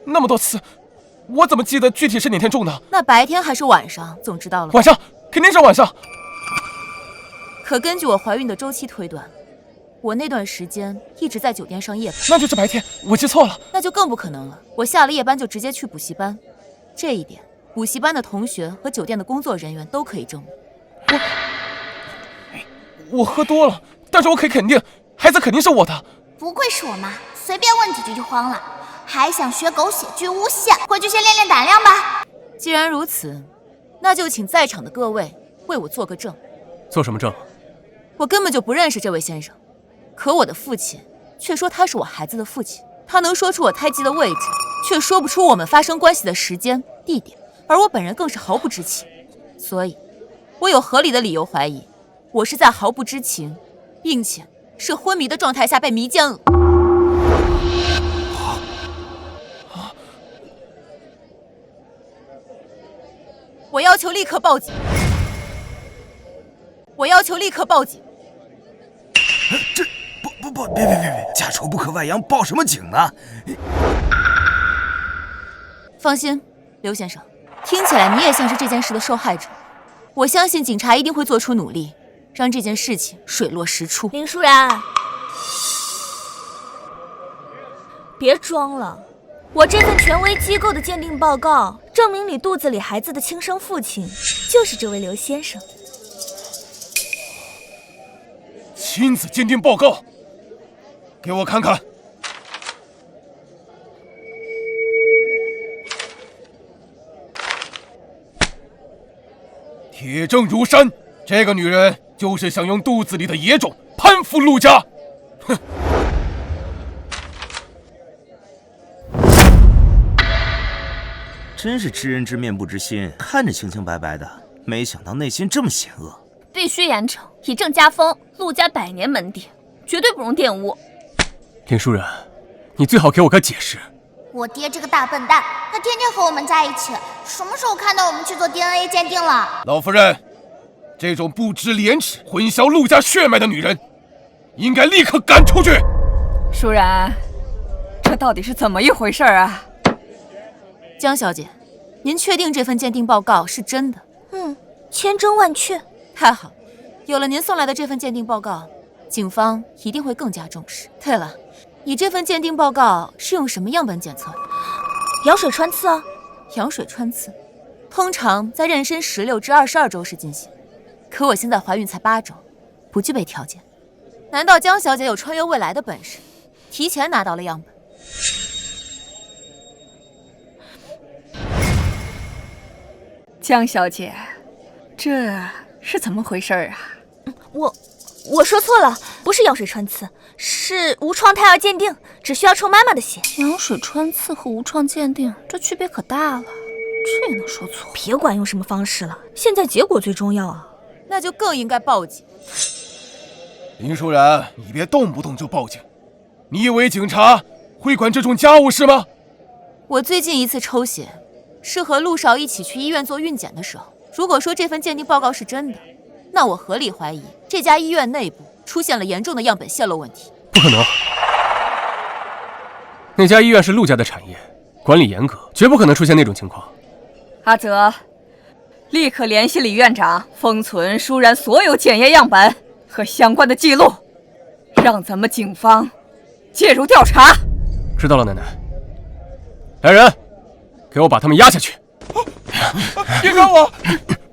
那么多次，我怎么记得具体是哪天种的？那白天还是晚上？总知道了。晚上，肯定是晚上。可根据我怀孕的周期推断，我那段时间一直在酒店上夜班。那就是白天，我记错了。那就更不可能了，我下了夜班就直接去补习班，这一点补习班的同学和酒店的工作人员都可以证明。我喝多了，但是我可以肯定，孩子肯定是我的。不愧是我妈，随便问几句就慌了，还想学狗血剧诬陷，回去先练练胆量吧。既然如此，那就请在场的各位为我做个证。做什么证？我根本就不认识这位先生，可我的父亲却说他是我孩子的父亲，他能说出我胎记的位置，却说不出我们发生关系的时间、地点，而我本人更是毫不知情，所以，我有合理的理由怀疑，我是在毫不知情，并且是昏迷的状态下被迷奸了。我要求立刻报警！我要求立刻报警！这别，家丑不可外扬，报什么警呢？放心，刘先生，听起来你也像是这件事的受害者。我相信警察一定会做出努力，让这件事情水落石出。林舒然，别装了，我这份权威机构的鉴定报告证明你肚子里孩子的亲生父亲就是这位刘先生。亲子鉴定报告，给我看看。铁证如山，这个女人就是想用肚子里的野种攀附陆家。哼！真是知人知面不知心，看着清清白白的，没想到内心这么险恶。必须严惩，以正家风。陆家100年门第，绝对不容玷污。林舒然，你最好给我个解释。我爹这个大笨蛋，他天天和我们在一起，什么时候看到我们去做 DNA 鉴定了？老夫人，这种不知廉耻、混淆陆家血脉的女人，应该立刻赶出去。舒然，这到底是怎么一回事啊？江小姐，您确定这份鉴定报告是真的？千真万确。太好，有了您送来的这份鉴定报告，警方一定会更加重视。对了，你这份鉴定报告是用什么样本检测的？羊水穿刺啊。羊水穿刺，通常在妊娠16至22周时进行，可我现在怀孕才8周，不具备条件。难道江小姐有穿越未来的本事，提前拿到了样本？江小姐，这是怎么回事啊？我说错了，不是羊水穿刺，是无创胎儿鉴定，只需要抽妈妈的血。羊水穿刺和无创鉴定，这区别可大了，这也能说错？别管用什么方式了，现在结果最重要啊！那就更应该报警。林舒然，你别动不动就报警，你以为警察会管这种家务事吗？我最近一次抽血，是和陆少一起去医院做孕检的时候。如果说这份鉴定报告是真的，那我合理怀疑这家医院内部出现了严重的样本泄露问题。不可能，那家医院是陆家的产业，管理严格，绝不可能出现那种情况。阿泽，立刻联系李院长，封存舒然所有检验样本和相关的记录，让咱们警方介入调查。知道了，奶奶。来人，给我把他们押下去。别管我，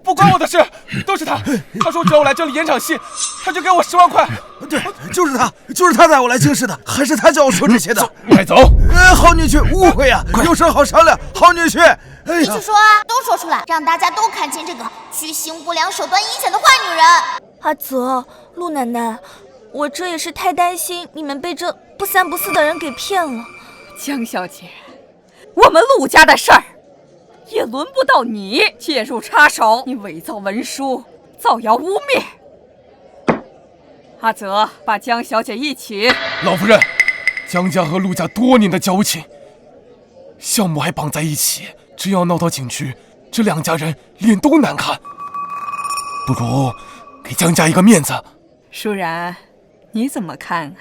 不关我的事，都是他。他说只要我来这里演场戏，他就给我10万块。对，就是他带我来京师的，还是他叫我说这些的。快走！好女婿，误会呀，有事好商量。好女婿，你去说啊，都说出来，让大家都看清这个居心不良、手段阴险的坏女人。阿泽，陆奶奶，我这也是太担心你们被这不三不四的人给骗了。江小姐，我们陆家的事儿也轮不到你介入插手，你伪造文书，造谣污蔑。阿泽，把江小姐一起。老夫人，江家和陆家多年的交情，项目还绑在一起，只要闹到警局，这2家人脸都难看。不如给江家一个面子。舒然，你怎么看啊？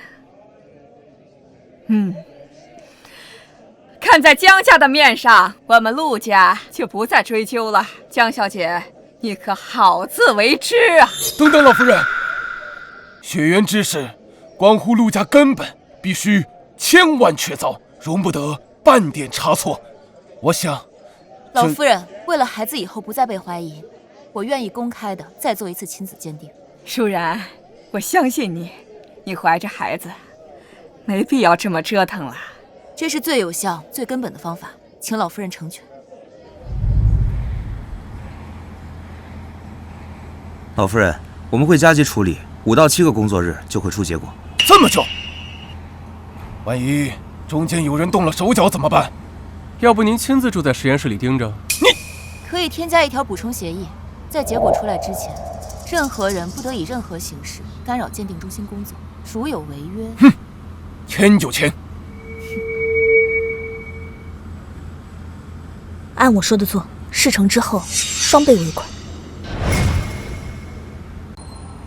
看在江家的面上，我们陆家就不再追究了。江小姐，你可好自为之啊！等等，老夫人，血缘之事关乎陆家根本，必须千万确凿，容不得半点差错。我想，老夫人，为了孩子以后不再被怀疑，我愿意公开的再做一次亲子鉴定。舒然，我相信你，你怀着孩子，没必要这么折腾了。这是最有效、最根本的方法，请老夫人成全。老夫人，我们会加急处理，5到7个工作日就会出结果。这么久？万一中间有人动了手脚怎么办？要不您亲自住在实验室里盯着？可以添加一条补充协议，在结果出来之前，任何人不得以任何形式干扰鉴定中心工作，如有违约，哼，签就签。按我说的做，事成之后双倍尾款。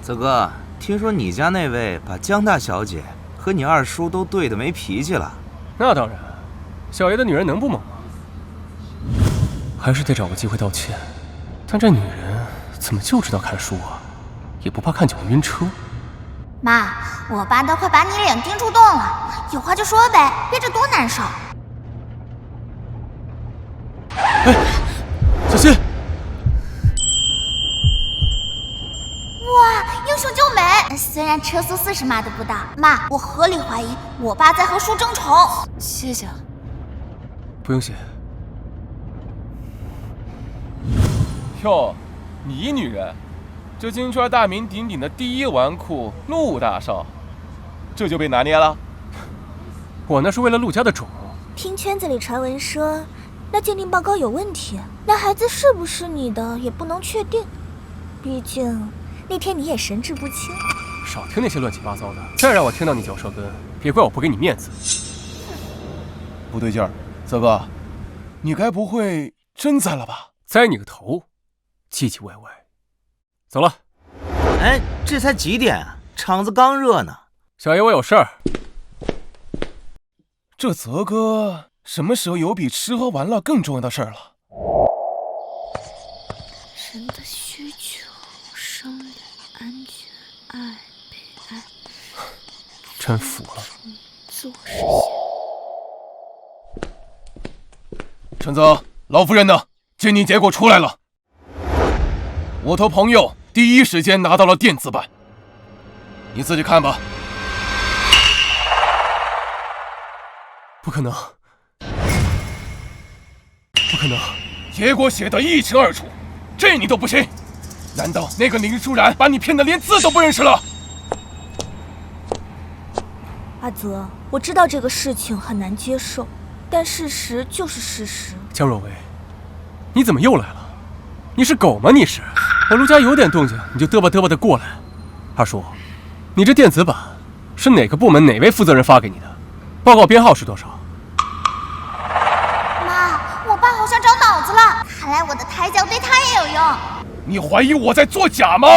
泽哥，听说你家那位把江大小姐和你二叔都对得没脾气了？那当然，小爷的女人能不猛吗？还是得找个机会道歉。但这女人怎么就知道看书啊？也不怕看久了晕车？妈，我爸都快把你脸盯出洞了，有话就说呗，憋着多难受。哎，小心！哇，英雄救美！虽然车速40码都不到，妈，我合理怀疑我爸在和叔争宠。谢谢。不用谢。哟，你女人，这京圈大名鼎鼎的第1纨绔陆大少，这就被拿捏了。我那是为了陆家的种。听圈子里传闻说，那鉴定报告有问题，那孩子是不是你的也不能确定。毕竟那天你也神志不清。少听那些乱七八糟的，再让我听到你嚼舌根，别怪我不给你面子。不对劲儿，泽哥，你该不会真栽了吧？栽你个头，唧唧歪歪。走了。哎，这才几点啊？场子刚热呢。小爷我有事儿。这泽哥什么时候有比吃喝玩乐更重要的事儿了？人的需求、生理、安全、爱、被爱，真服了。自我实现。陈泽，老夫人呢？鉴定结果出来了，我托朋友第一时间拿到了电子版，你自己看吧。不可能，不可能！结果写得一清二楚，这你都不信？难道那个林舒然把你骗得连字都不认识了？阿泽，我知道这个事情很难接受，但事实就是事实。江若薇，你怎么又来了？你是狗吗？你是？我陆家有点动静，你就嘚吧嘚吧的过来。二叔，你这电子版是哪个部门哪位负责人发给你的？报告编号是多少？妈，我爸好像长脑子了，看来我的胎教对他也有用。你怀疑我在作假吗？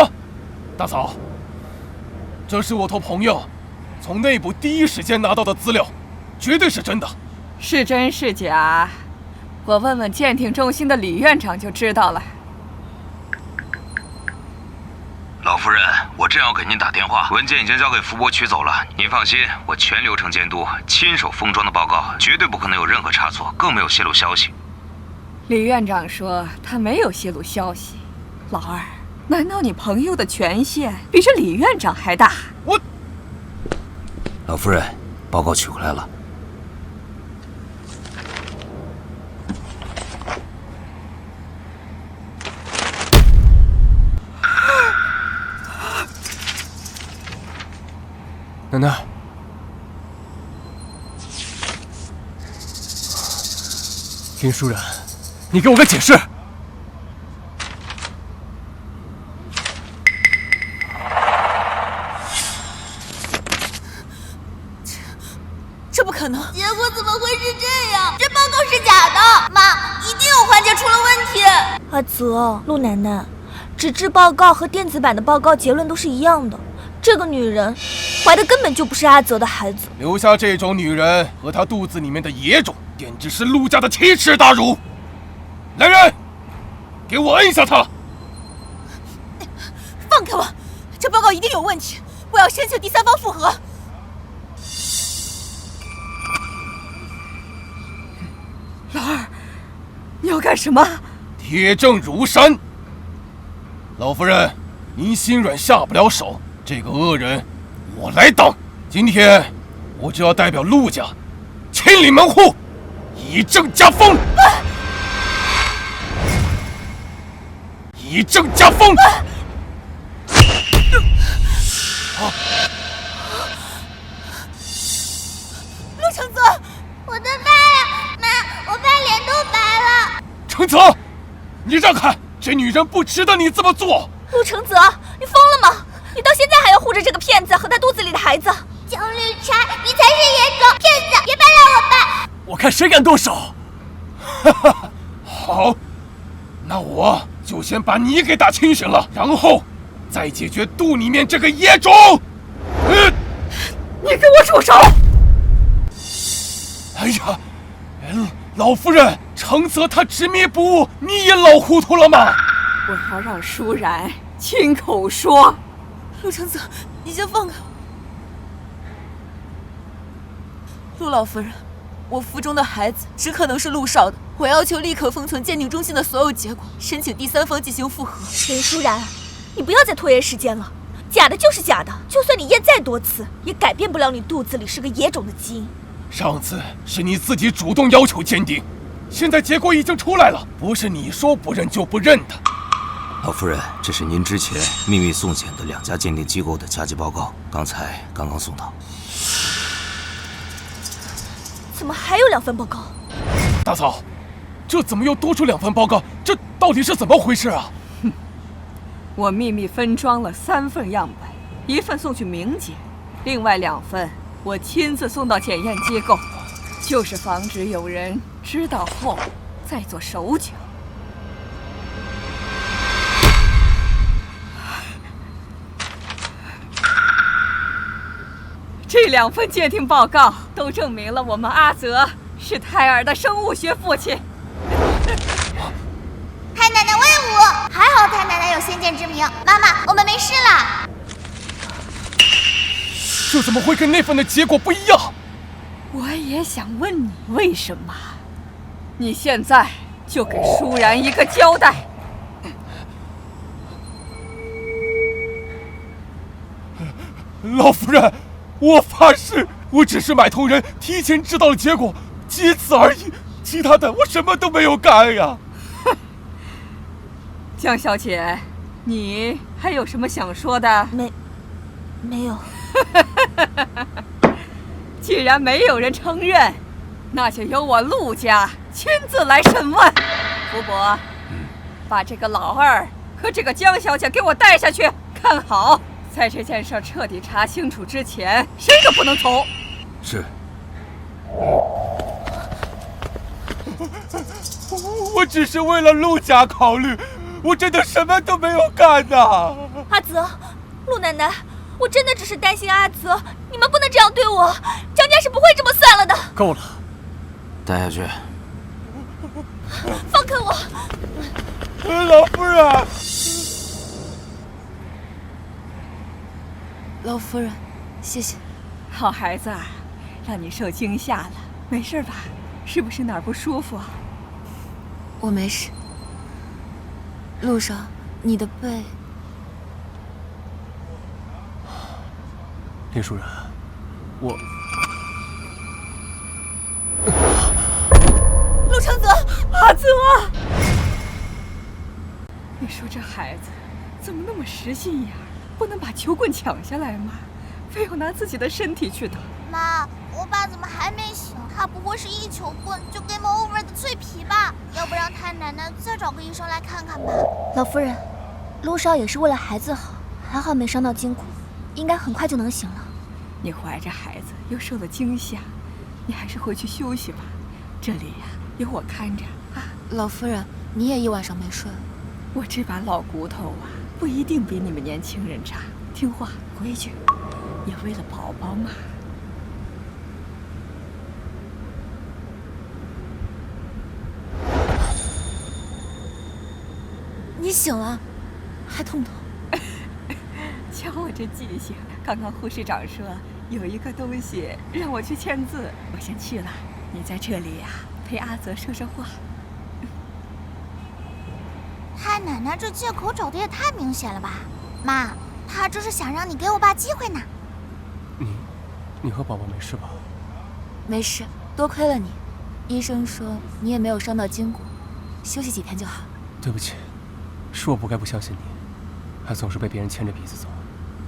大嫂，这是我托朋友从内部第一时间拿到的资料，绝对是真的。是真是假，我问问鉴定中心的李院长就知道了。老夫人，我正要给您打电话，文件已经交给福伯取走了。您放心，我全流程监督，亲手封装的报告，绝对不可能有任何差错，更没有泄露消息。李院长说他没有泄露消息。老二，难道你朋友的权限比这李院长还大？老夫人，报告取回来了。楠楠，林舒然，你给我个解释！这不可能！结果怎么会是这样？这报告是假的！妈，一定有环节出了问题。阿泽，陆奶奶，纸质报告和电子版的报告结论都是一样的。这个女人怀的根本就不是阿泽的孩子。留下这种女人和她肚子里面的野种，简直是陆家的奇耻大辱！来人，给我摁下她！放开我！这报告一定有问题，我要申请第三方复核。老二，你要干什么？铁证如山。老夫人，您心软下不了手。这个恶人，我来当。今天，我就要代表陆家，清理门户，以正家风。以正家风。陆承泽，我的爸呀！妈，我爸脸都白了。承泽，你让开！这女人不值得你这么做。陆承泽，你疯了吗？你到现在还要护着这个骗子和他肚子里的孩子？江绿茶，你才是野种骗子！别败了我爸！我看谁敢动手！哈哈，好，那我就先把你给打清醒了，然后再解决肚里面这个野种。你给我住手！哎呀，老夫人，承泽他执迷不悟，你也老糊涂了吗？我要让舒然亲口说。陆承泽，你先放开我。陆老夫人，我腹中的孩子只可能是陆少的，我要求立刻封存鉴定中心的所有结果，申请第三方进行复核。林舒然，你不要再拖延时间了，假的就是假的，就算你验再多次，也改变不了你肚子里是个野种的基因。上次是你自己主动要求鉴定，现在结果已经出来了，不是你说不认就不认的。老夫人，这是您之前秘密送检的2家鉴定机构的加急报告，刚刚送到。怎么还有2份报告？大嫂，这怎么又多出2份报告？这到底是怎么回事啊？我秘密分装了3份样本，1份送去明检，另外2份我亲自送到检验机构，就是防止有人知道后再做手脚。这2份鉴定报告都证明了我们阿泽是胎儿的生物学父亲。太奶奶威武！还好太奶奶有先见之明。妈妈，我们没事了。这怎么会跟那份的结果不一样？我也想问你为什么。你现在就给舒然一个交代。老夫人，我发誓，我只是买通人，提前知道了结果，仅此而已，其他的我什么都没有干呀。江小姐，你还有什么想说的？没有。既然没有人承认，那就由我陆家亲自来审问。福伯，把这个老二和这个江小姐给我带下去，看好，在这件事彻底查清楚之前，谁都不能走。是。我只是为了陆家考虑，我真的什么都没有干呐。阿泽，陆奶奶，我真的只是担心阿泽，你们不能这样对我，江家是不会这么算了的。够了，带下去。放开我！老夫人，老夫人，谢谢。好孩子，让你受惊吓了，没事吧？是不是哪儿不舒服啊？我没事。路上你的背……林舒然，我……陆承泽，阿泽，你说这孩子怎么那么实心眼儿？不能把球棍抢下来吗？非要拿自己的身体去打。妈，我爸怎么还没醒？他不会是一球棍就 game over 的脆皮吧？要不让太奶奶再找个医生来看看吧。老夫人，陆少也是为了孩子好，还好没伤到筋骨，应该很快就能醒了。你怀着孩子又受了惊吓，你还是回去休息吧。这里呀，有我看着啊。老夫人，你也一晚上没睡。我这把老骨头啊，不一定比你们年轻人差。听话，规矩，也为了宝宝嘛。你醒了，还痛不痛？瞧我这记性，刚刚护士长说有一个东西让我去签字，我先去了。你在这里呀，陪阿泽说说话。太奶奶这借口找的也太明显了吧？妈，她这是想让你给我爸机会呢。你和宝宝没事吧？没事，多亏了你。医生说你也没有伤到筋骨，休息几天就好。对不起，是我不该不相信你，还总是被别人牵着鼻子走，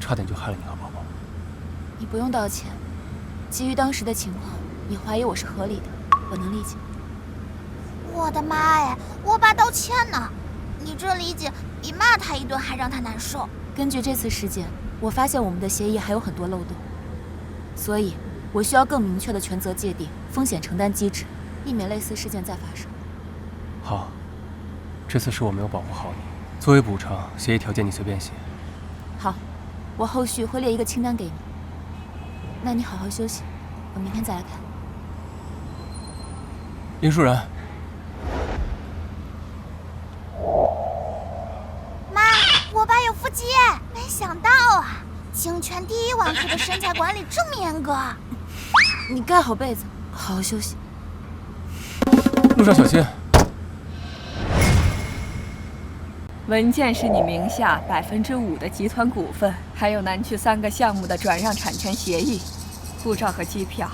差点就害了你和宝宝。你不用道歉，基于当时的情况，你怀疑我是合理的，我能理解。我的妈哎，我爸道歉呢，你这理解比骂他一顿还让他难受。根据这次事件，我发现我们的协议还有很多漏洞，所以我需要更明确的权责界定、风险承担机制，避免类似事件再发生。好，这次是我没有保护好你，作为补偿，协议条件你随便写。好，我后续会列一个清单给你。那你好好休息，我明天再来看。林舒然，妈，我爸有腹肌，没想到啊！京圈第1网课的身材管理这么严格。你盖好被子，好好休息。路上小心。文件是你名下5%的集团股份，还有南区3个项目的转让产权协议，护照和机票，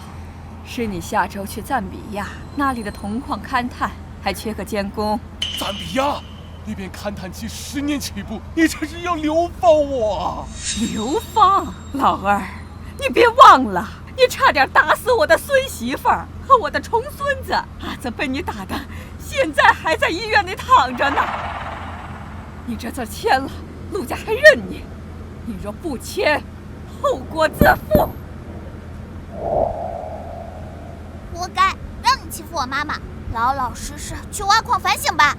是你下周去赞比亚那里的铜矿勘探，还缺个监工。赞比亚，那边勘探期10年起步，你这是要流放我？流放？老二，你别忘了，你差点打死我的孙媳妇儿和我的重孙子，阿泽被你打的，现在还在医院里躺着呢。你这字签了，陆家还认你，你若不签，后果自负。活该，让你欺负我妈妈，老老实实去挖矿反省吧。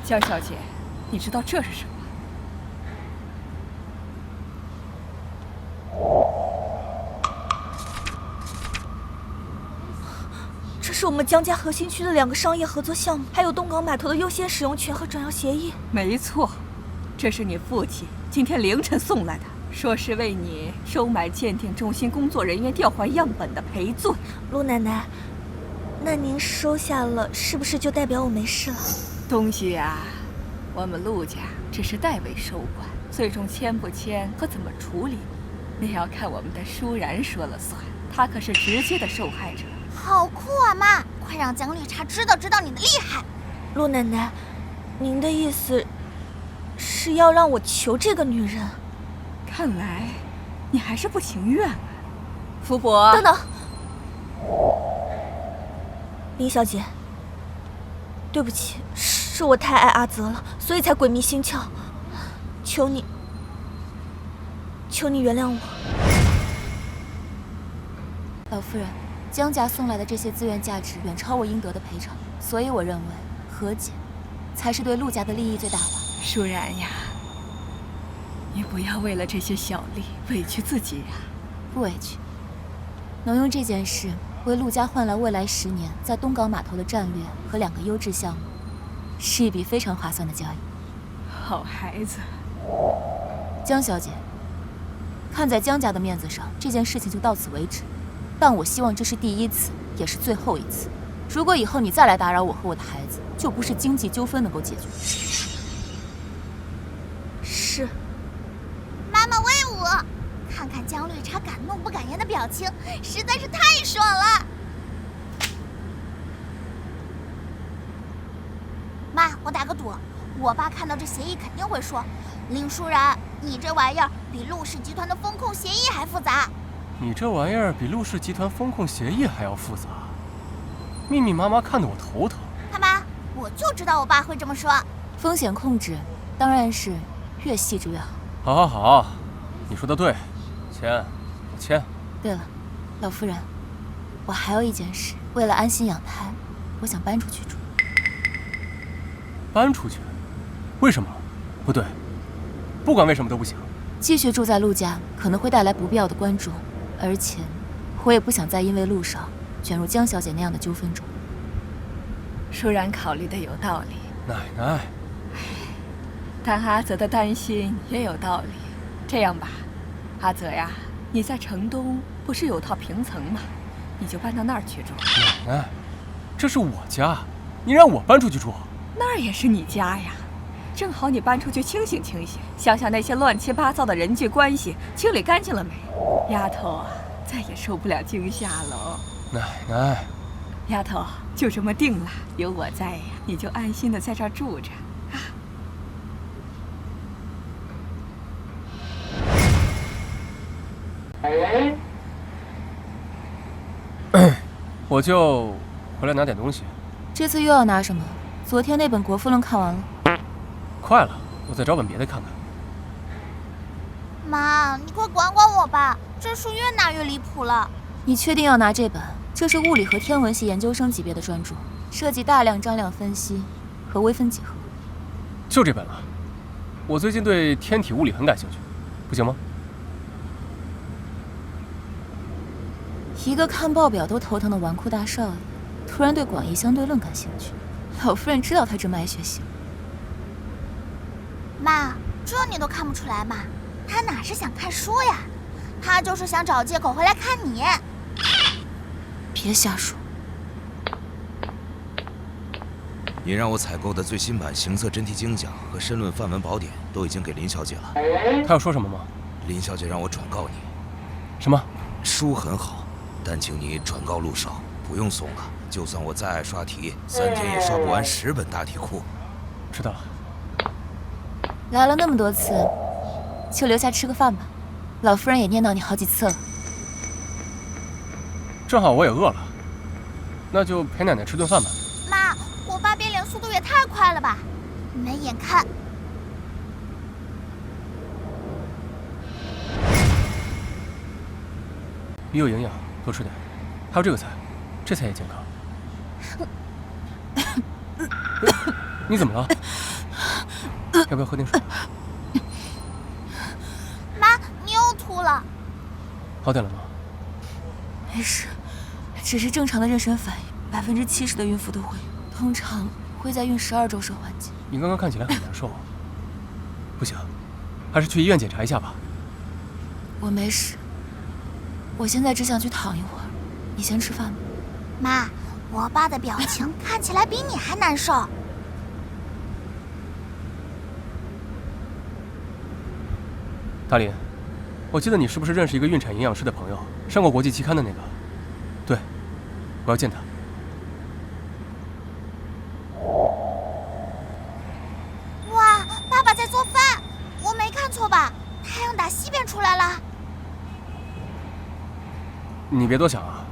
江小姐，你知道这是什么？这是我们江家核心区的2个商业合作项目，还有东港码头的优先使用权和转让协议。没错，这是你父亲今天凌晨送来的，说是为你收买鉴定中心工作人员调换样本的赔罪。陆奶奶，那您收下了，是不是就代表我没事了？东西呀，我们陆家只是代为收管，最终签不签和怎么处理，那要看我们的舒然说了算。他可是直接的受害者。好酷啊，妈！快让江绿茶知道你的厉害。陆奶奶，您的意思是要让我求这个女人？看来你还是不情愿啊。福伯，等等，林小姐，对不起，是我太爱阿泽了，所以才鬼迷心窍。求你原谅我。老夫人，江家送来的这些资源价值远超我应得的赔偿，所以我认为和解才是对陆家的利益最大化。舒然呀，你不要为了这些小利委屈自己呀。不委屈，能用这件事为陆家换来未来10年在东港码头的战略和2个优质项目，是一笔非常划算的交易。好孩子。江小姐，看在江家的面子上，这件事情就到此为止。但我希望这是第1次，也是最后一次。如果以后你再来打扰我和我的孩子，就不是经济纠纷能够解决。是。妈妈威武！看看江绿茶敢怒不敢言的表情，实在是太爽了。妈，我打个赌，我爸看到这协议肯定会说：“林舒然，你这玩意儿比陆氏集团的风控协议还复杂。”你这玩意儿比陆氏集团风控协议还要复杂，密密麻麻看得我头疼。他妈，我就知道我爸会这么说。风险控制当然是越细致越好。好，你说的对，签，我签。对了，老夫人，我还有一件事，为了安心养胎，我想搬出去住。搬出去？为什么？不对，不管为什么都不行。继续住在陆家可能会带来不必要的关注。而且，我也不想再因为陆少卷入江小姐那样的纠纷中。舒然考虑的有道理，奶奶。但阿泽的担心也有道理。这样吧，阿泽呀，你在城东不是有套平层吗？你就搬到那儿去住。奶奶，这是我家，你让我搬出去住？那儿也是你家呀，正好你搬出去清醒清醒，想想那些乱七八糟的人际关系清理干净了没？丫头啊，再也受不了惊吓了。奶奶，丫头，就这么定了，有我在呀，你就安心的在这儿住着啊。我就回来拿点东西。这次又要拿什么？昨天那本《国富论》看完了。快了，我再找本别的看看。妈，你快管管我吧，这书越拿越离谱了。你确定要拿这本？这是物理和天文系研究生级别的专著，涉及大量张量分析和微分几何。就这本了，我最近对天体物理很感兴趣，不行吗？一个看报表都头疼的纨绔大少爷，突然对广义相对论感兴趣，老夫人知道他这么爱学习。妈，这你都看不出来吗？他哪是想看书呀，他就是想找借口回来看你。别瞎说。你让我采购的最新版行测真题精讲和申论范文宝典都已经给林小姐了。她要说什么吗？林小姐让我转告你。什么？书很好，但请你转告陆少，不用送了。就算我再爱刷题，3天也刷不完10本大题库。知道了。来了那么多次，就留下吃个饭吧。老夫人也念叨你好几次了。正好我也饿了，那就陪奶奶吃顿饭吧。妈，我爸变脸速度也太快了吧，没眼看。鱼有营养，多吃点。还有这个菜，这菜也健康。你怎么了？要不要喝点水？妈，你又吐了。好点了吗？没事，只是正常的妊娠反应，70%的孕妇都会有，通常会在孕12周时缓解。你刚刚看起来很难受，不行，还是去医院检查一下吧。我没事，我现在只想去躺一会儿。你先吃饭吧。妈，我爸的表情看起来比你还难受。大林，我记得你是不是认识一个孕产营养师的朋友，上过国际期刊的那个？对，我要见他。哇，爸爸在做饭，我没看错吧？太阳打西边出来了。你别多想啊，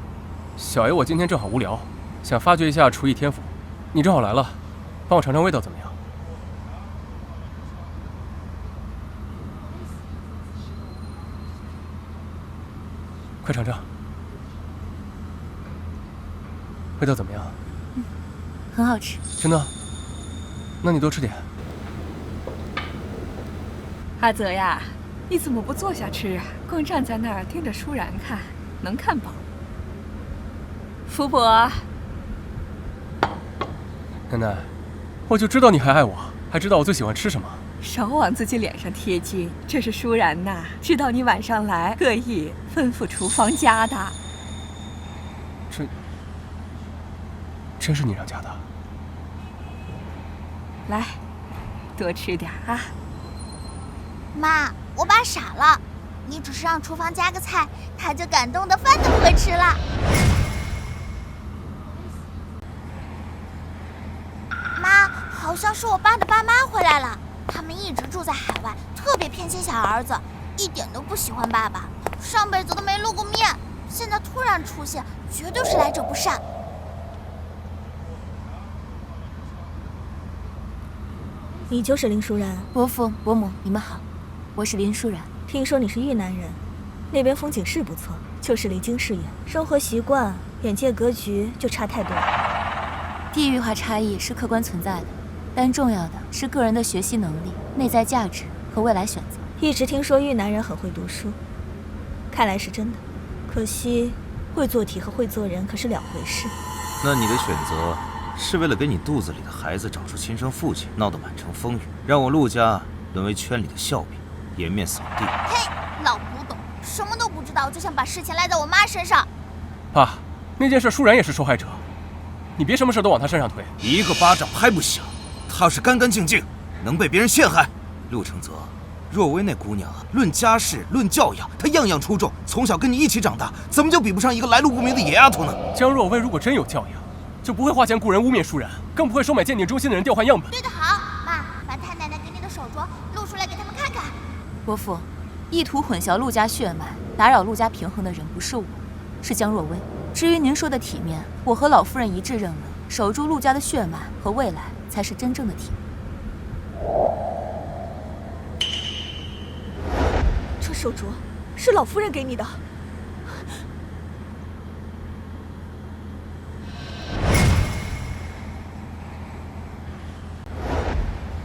小爷我今天正好无聊，想发掘一下厨艺天赋。你正好来了，帮我尝尝味道怎么样？快尝尝，味道怎么样？很好吃。真的？那你多吃点。阿泽呀，你怎么不坐下吃啊？光站在那儿盯着舒然看，能看饱？福伯，奶奶，我就知道你还爱我，还知道我最喜欢吃什么。少往自己脸上贴金，这是舒然呐，知道你晚上来，特意吩咐厨房加的。这真是你让加的？来，多吃点啊。妈，我爸傻了，你只是让厨房加个菜，他就感动的饭都不会吃了。妈，好像是我爸的爸妈回来了。他们一直住在海外，特别偏心小儿子，一点都不喜欢爸爸，上辈子都没露过面，现在突然出现，绝对是来者不善。你就是林舒然？伯父伯母，你们好，我是林舒然。听说你是越南人，那边风景是不错，就是离京市远，生活习惯、眼界格局就差太多了。地域化差异是客观存在的，但重要的是个人的学习能力、内在价值和未来选择。一直听说越南人很会读书，看来是真的。可惜，会做题和会做人可是两回事。那你的选择是为了给你肚子里的孩子找出亲生父亲，闹得满城风雨，让我陆家沦为圈里的笑柄，颜面扫地。嘿，老古董，什么都不知道就想把事情赖在我妈身上。爸，那件事舒然也是受害者，你别什么事都往他身上推。一个巴掌拍不响，她要是干干净净，能被别人陷害？陆承泽，若薇那姑娘啊，论家世，论教养，她样样出众，从小跟你一起长大，怎么就比不上一个来路不明的野丫头呢？江若薇如果真有教养，就不会花钱雇人污蔑舒然，更不会收买鉴定中心的人调换样本。对得好，妈，把太奶奶给你的手镯露出来给他们看看。伯父，意图混淆陆家血脉、打扰陆家平衡的人不是我，是江若薇。至于您说的体面，我和老夫人一致认为，守住陆家的血脉和未来才是真正的体面。这手镯是老夫人给你的。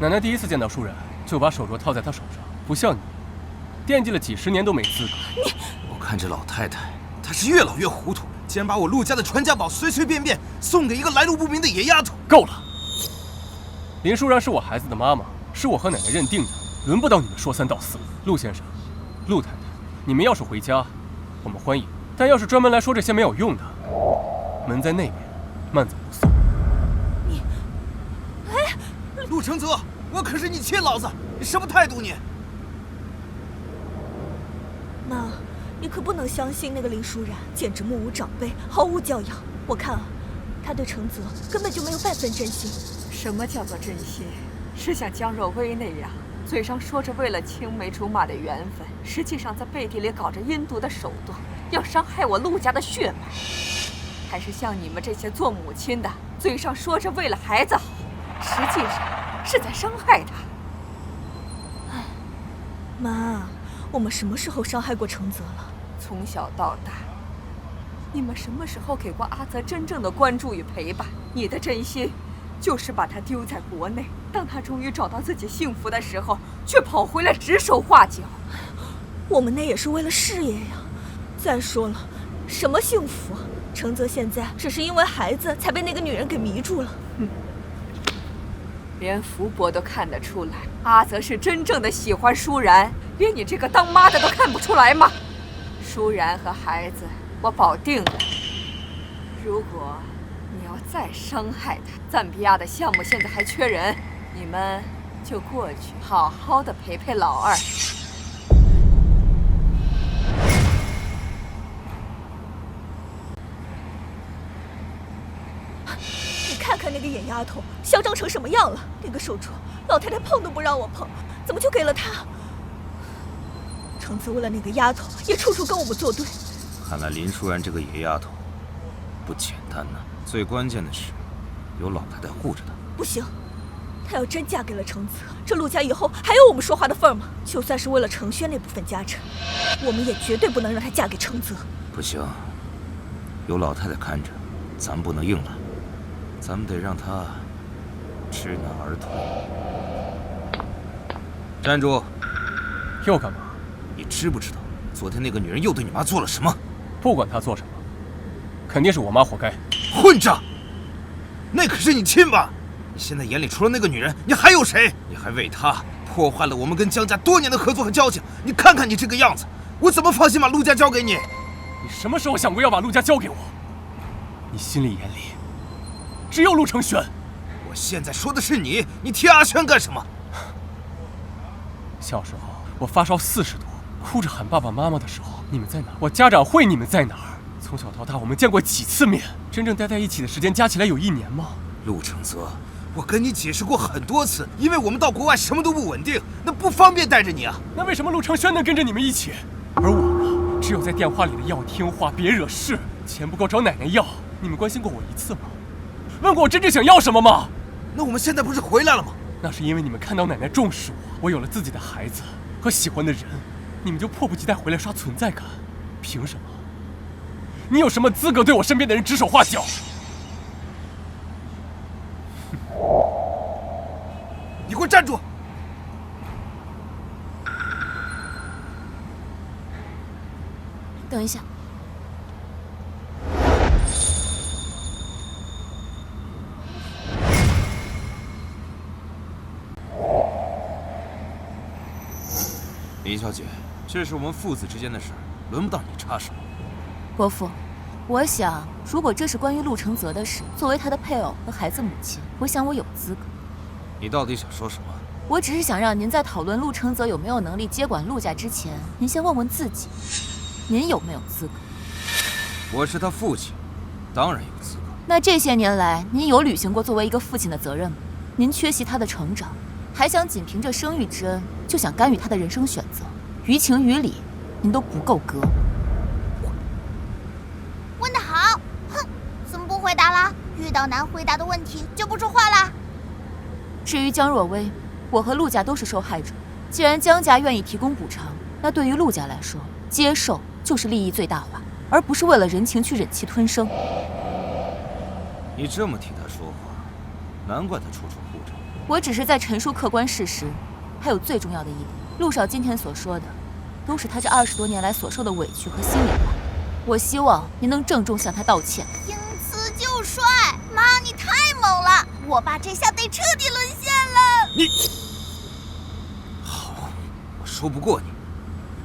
奶奶第一次见到舒然，就把手镯套在他手上，不像你，惦记了几10年都没资格。我看这老太太，她是越老越糊涂，竟然把我陆家的传家宝随随便便送给一个来路不明的野丫头。够了！林舒然是我孩子的妈妈，是我和奶奶认定的，轮不到你们说三道四。陆先生，陆太太，你们要是回家，我们欢迎；但要是专门来说这些没有用的，门在那边，慢走不送。陆承泽，我可是你亲老子，你什么态度你？妈，你可不能相信那个林舒然，简直目无长辈，毫无教养。我看啊，他对承泽根本就没有半分真心。什么叫做真心？是像江若薇那样，嘴上说着为了青梅竹马的缘分，实际上在背地里搞着阴毒的手段，要伤害我陆家的血脉？还是像你们这些做母亲的，嘴上说着为了孩子好，实际上是在伤害他？哎，妈，我们什么时候伤害过承泽了？从小到大，你们什么时候给过阿泽真正的关注与陪伴？你的真心就是把他丢在国内，当他终于找到自己幸福的时候，却跑回来指手画脚。我们那也是为了事业呀。再说了，什么幸福？承泽现在只是因为孩子才被那个女人给迷住了。连福伯都看得出来，阿泽是真正的喜欢舒然，连你这个当妈的都看不出来吗？舒然和孩子，我保定了。如果你要再伤害他，赞比亚的项目现在还缺人，你们就过去好好的陪陪老二。看看那个野丫头嚣张成什么样了！那个手镯，老太太碰都不让我碰，怎么就给了她？承泽为了那个丫头，也处处跟我们作对。看来林舒然这个野丫头不简单呢。最关键的是，有老太太护着她。不行，她要真嫁给了承泽，这陆家以后还有我们说话的份吗？就算是为了程轩那部分家产，我们也绝对不能让她嫁给承泽。不行，有老太太看着，咱不能硬来。咱们得让他知难而退。站住！又干嘛？你知不知道，昨天那个女人又对你妈做了什么？不管她做什么，肯定是我妈活该。混账！那可是你亲妈！你现在眼里除了那个女人，你还有谁？你还为她破坏了我们跟江家多年的合作和交情。你看看你这个样子，我怎么放心把陆家交给你？你什么时候想过要把陆家交给我？你心里眼里只有陆承轩。我现在说的是你，你提阿轩干什么？小时候我发烧40度，哭着喊爸爸妈妈的时候，你们在哪儿？我家长会你们在哪儿？从小到大我们见过几次面？真正待在一起的时间加起来有1年吗？陆承泽，我跟你解释过很多次，因为我们到国外什么都不稳定，那不方便带着你啊。那为什么陆承轩能跟着你们一起，而我呢？只有在电话里的要听话，别惹事，钱不够找奶奶要。你们关心过我1次吗？问过我真正想要什么吗？那我们现在不是回来了吗？那是因为你们看到奶奶重视我，我有了自己的孩子和喜欢的人，你们就迫不及待回来刷存在感。凭什么？你有什么资格对我身边的人指手画脚？你给我站住！等一下。林小姐，这是我们父子之间的事，轮不到你插手。伯父，我想，如果这是关于陆承泽的事，作为他的配偶和孩子母亲，我想我有资格。你到底想说什么？我只是想让您在讨论陆承泽有没有能力接管陆家之前，您先问问自己，您有没有资格？我是他父亲，当然有资格。那这些年来，您有履行过作为一个父亲的责任吗？您缺席他的成长，还想仅凭着生育之恩就想干预他的人生选择，于情于理，您都不够格。问得好，哼，怎么不回答了？遇到难回答的问题就不说话了。至于江若薇，我和陆家都是受害者。既然江家愿意提供补偿，那对于陆家来说，接受就是利益最大化，而不是为了人情去忍气吞声。你这么替他说话，难怪他处处护着。我只是在陈述客观事实，还有最重要的一点，陆少今天所说的，都是他这20多年来所受的委屈和心里话。我希望您能郑重向他道歉。听词就帅，妈，你太猛了，我爸这下得彻底沦陷了。你好，我说不过你，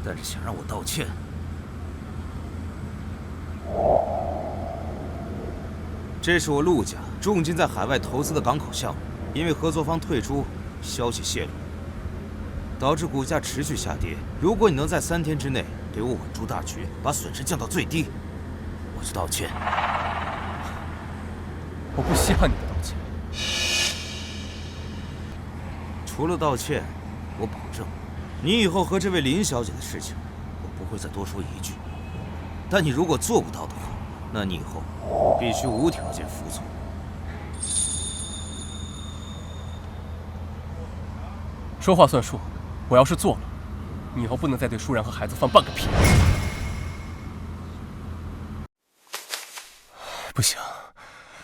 但是想让我道歉，这是我陆家重金在海外投资的港口项目，因为合作方退出，消息泄露，导致股价持续下跌。如果你能在3天之内给我稳住大局，把损失降到最低，我就道歉。我不稀罕你的道歉。除了道歉，我保证，你以后和这位林小姐的事情，我不会再多说一句。但你如果做不到的话，那你以后必须无条件服从。说话算数，我要是做了，你以后不能再对舒然和孩子放半个屁。不行，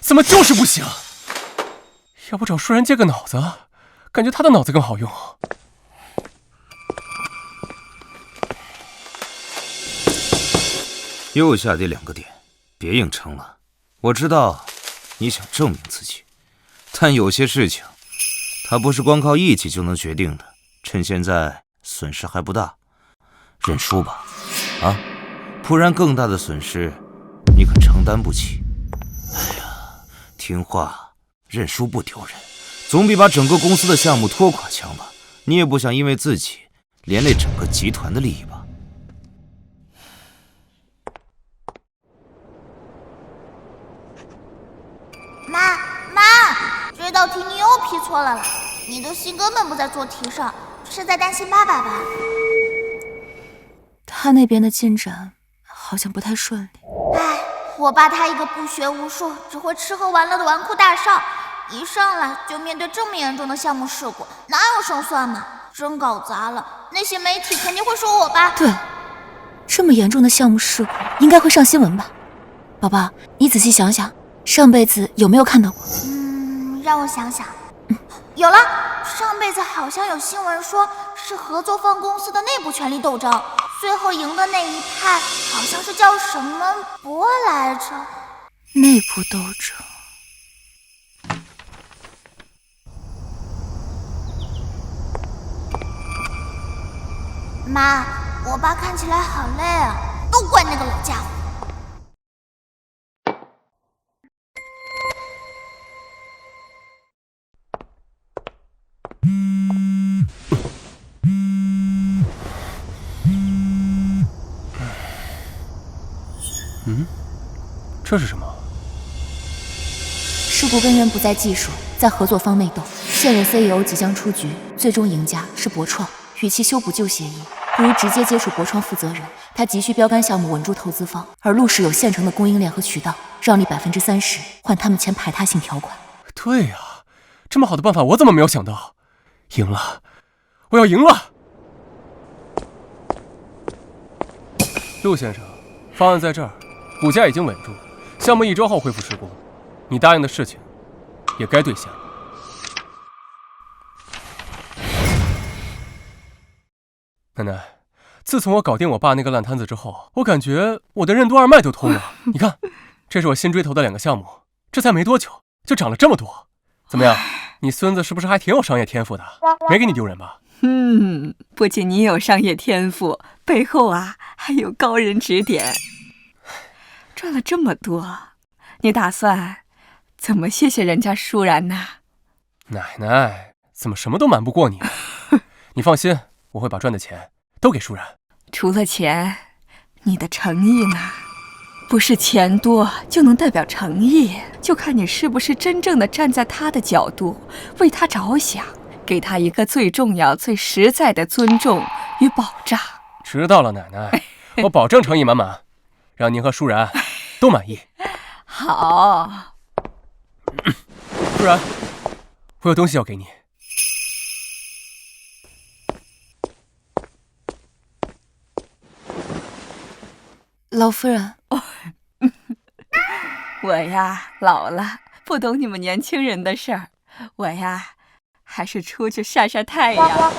怎么就是不行？要不找舒然借个脑子，感觉他的脑子更好用。又下跌2个点，别硬撑了。我知道你想证明自己，但有些事情，它不是光靠义气就能决定的。趁现在损失还不大，认输吧，啊，不然更大的损失，你可承担不起。哎呀，听话，认输不丢人，总比把整个公司的项目拖垮强吧？你也不想因为自己连累整个集团的利益吧？妈，这道题你又批错了啦！你的心根本不在做题上，是在担心爸爸吧？他那边的进展好像不太顺利。唉，我爸他一个不学无术，只会吃喝玩乐的纨绔大少，一上来就面对这么严重的项目事故，哪有胜算嘛？真搞砸了，那些媒体肯定会说我爸。对，这么严重的项目事故应该会上新闻吧？宝宝，你仔细想想，上辈子有没有看到过？让我想想。有了，上辈子好像有新闻说是合作方公司的内部权力斗争，最后赢的那一派好像是叫什么博来着。内部斗争。妈，我爸看起来好累啊，都怪那个老家伙。这是什么？事故根源不在技术，在合作方内斗。现任 CEO 即将出局，最终赢家是博创。与其修补旧协议，不如直接接触博创负责人。他急需标杆项目稳住投资方，而陆氏有现成的供应链和渠道，让利30%换他们签排他性条款。对呀，这么好的办法我怎么没有想到？赢了，我要赢了！陆先生，方案在这儿，股价已经稳住，项目1周后恢复施工，你答应的事情也该兑现了。奶奶，自从我搞定我爸那个烂摊子之后，我感觉我的任督二脉都通了。你看，这是我新追投的2个项目，这才没多久就涨了这么多。怎么样，你孙子是不是还挺有商业天赋的？没给你丢人吧？不仅你有商业天赋，背后还有高人指点。赚了这么多，你打算怎么谢谢人家舒然呢？奶奶，怎么什么都瞒不过你？你放心，我会把赚的钱都给舒然。除了钱，你的诚意呢？不是钱多就能代表诚意，就看你是不是真正的站在他的角度，为他着想，给他一个最重要、最实在的尊重与保障。知道了，奶奶，我保证诚意满满，让您和舒然都满意。好，舒然，我有东西要给你。老夫人，我老了，不懂你们年轻人的事儿，我还是出去晒晒太阳。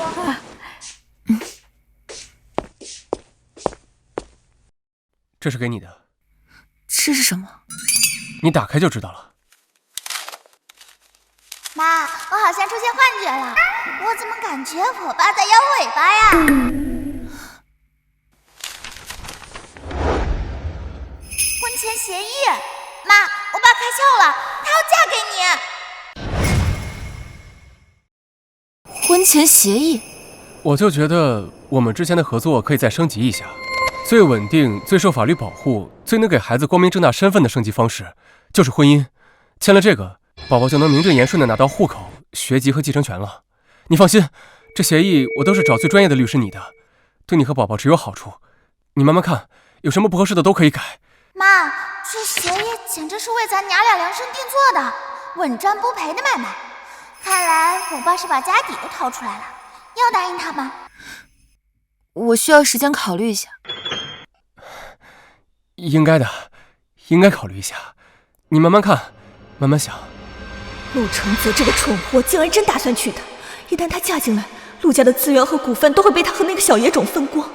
这是给你的。这是什么？你打开就知道了。妈，我好像出现幻觉了，我怎么感觉我爸在摇尾巴呀？婚前协议，妈，我爸开窍了，他要嫁给你。婚前协议？我就觉得我们之前的合作可以再升级一下。最稳定、最受法律保护、最能给孩子光明正大身份的升级方式，就是婚姻。签了这个，宝宝就能名正言顺地拿到户口、学籍和继承权了。你放心，这协议我都是找最专业的律师拟的，对你和宝宝只有好处。你慢慢看，有什么不合适的都可以改。妈，这协议简直是为咱娘俩量身定做的，稳赚不赔的买卖。看来我爸是把家底都掏出来了，要答应他吗？我需要时间考虑一下。应该的，应该考虑一下。你慢慢看，慢慢想。陆承泽这个蠢货竟然真打算娶她，一旦她嫁进来，陆家的资源和股份都会被他和那个小野种分光，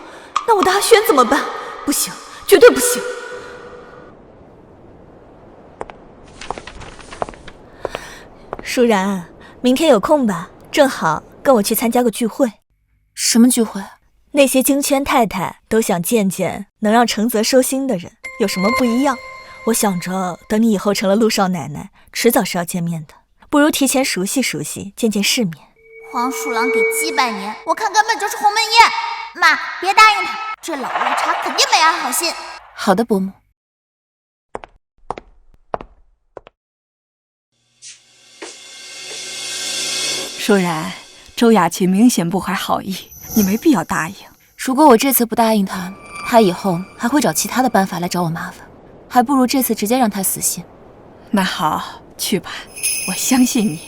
那我的阿轩怎么办？不行，绝对不行！舒然，明天有空吧？正好跟我去参加个聚会。什么聚会？那些京圈太太都想见见能让承泽收心的人，有什么不一样？我想着等你以后成了陆少奶奶，迟早是要见面的，不如提前熟悉熟悉，见见世面。黄鼠狼给鸡拜年，我看根本就是鸿门宴。妈，别答应他，这老绿茶肯定没安好心。好的，伯母。舒然，周雅琴明显不怀好意，你没必要答应。如果我这次不答应他，他以后还会找其他的办法来找我麻烦，还不如这次直接让他死心。那好，去吧，我相信你。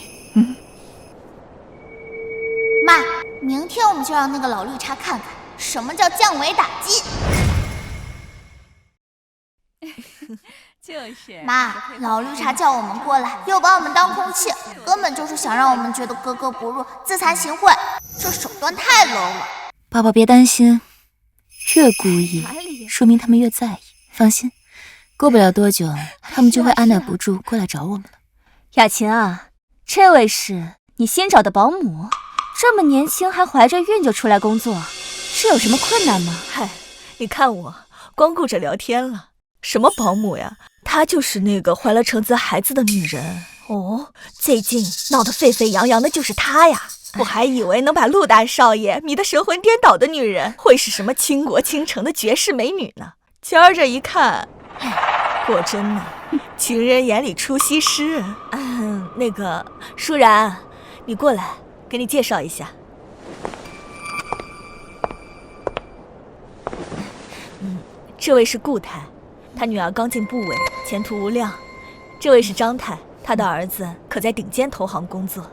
妈，明天我们就让那个老绿茶看看什么叫降维打击。就是妈，老绿茶叫我们过来，又把我们当空气，根本就是想让我们觉得格格不入，自惭形秽，这手段太 low 了。宝宝别担心，越故意说明他们越在意。放心，过不了多久，他们就会按耐不住过来找我们了。雅琴啊，这位是你新找的保姆，这么年轻还怀着孕就出来工作，是有什么困难吗？嗨，你看我光顾着聊天了，什么保姆呀？她就是那个怀了承泽孩子的女人哦。最近闹得沸沸扬扬的就是她呀。我还以为能把陆大少爷迷得神魂颠倒的女人会是什么倾国倾城的绝世美女呢，今儿这一看，果真呢，情人眼里出西施。那个舒然，你过来，给你介绍一下。这位是顾太，他女儿刚进部委，前途无量。这位是张太，他的儿子可在顶尖投行工作，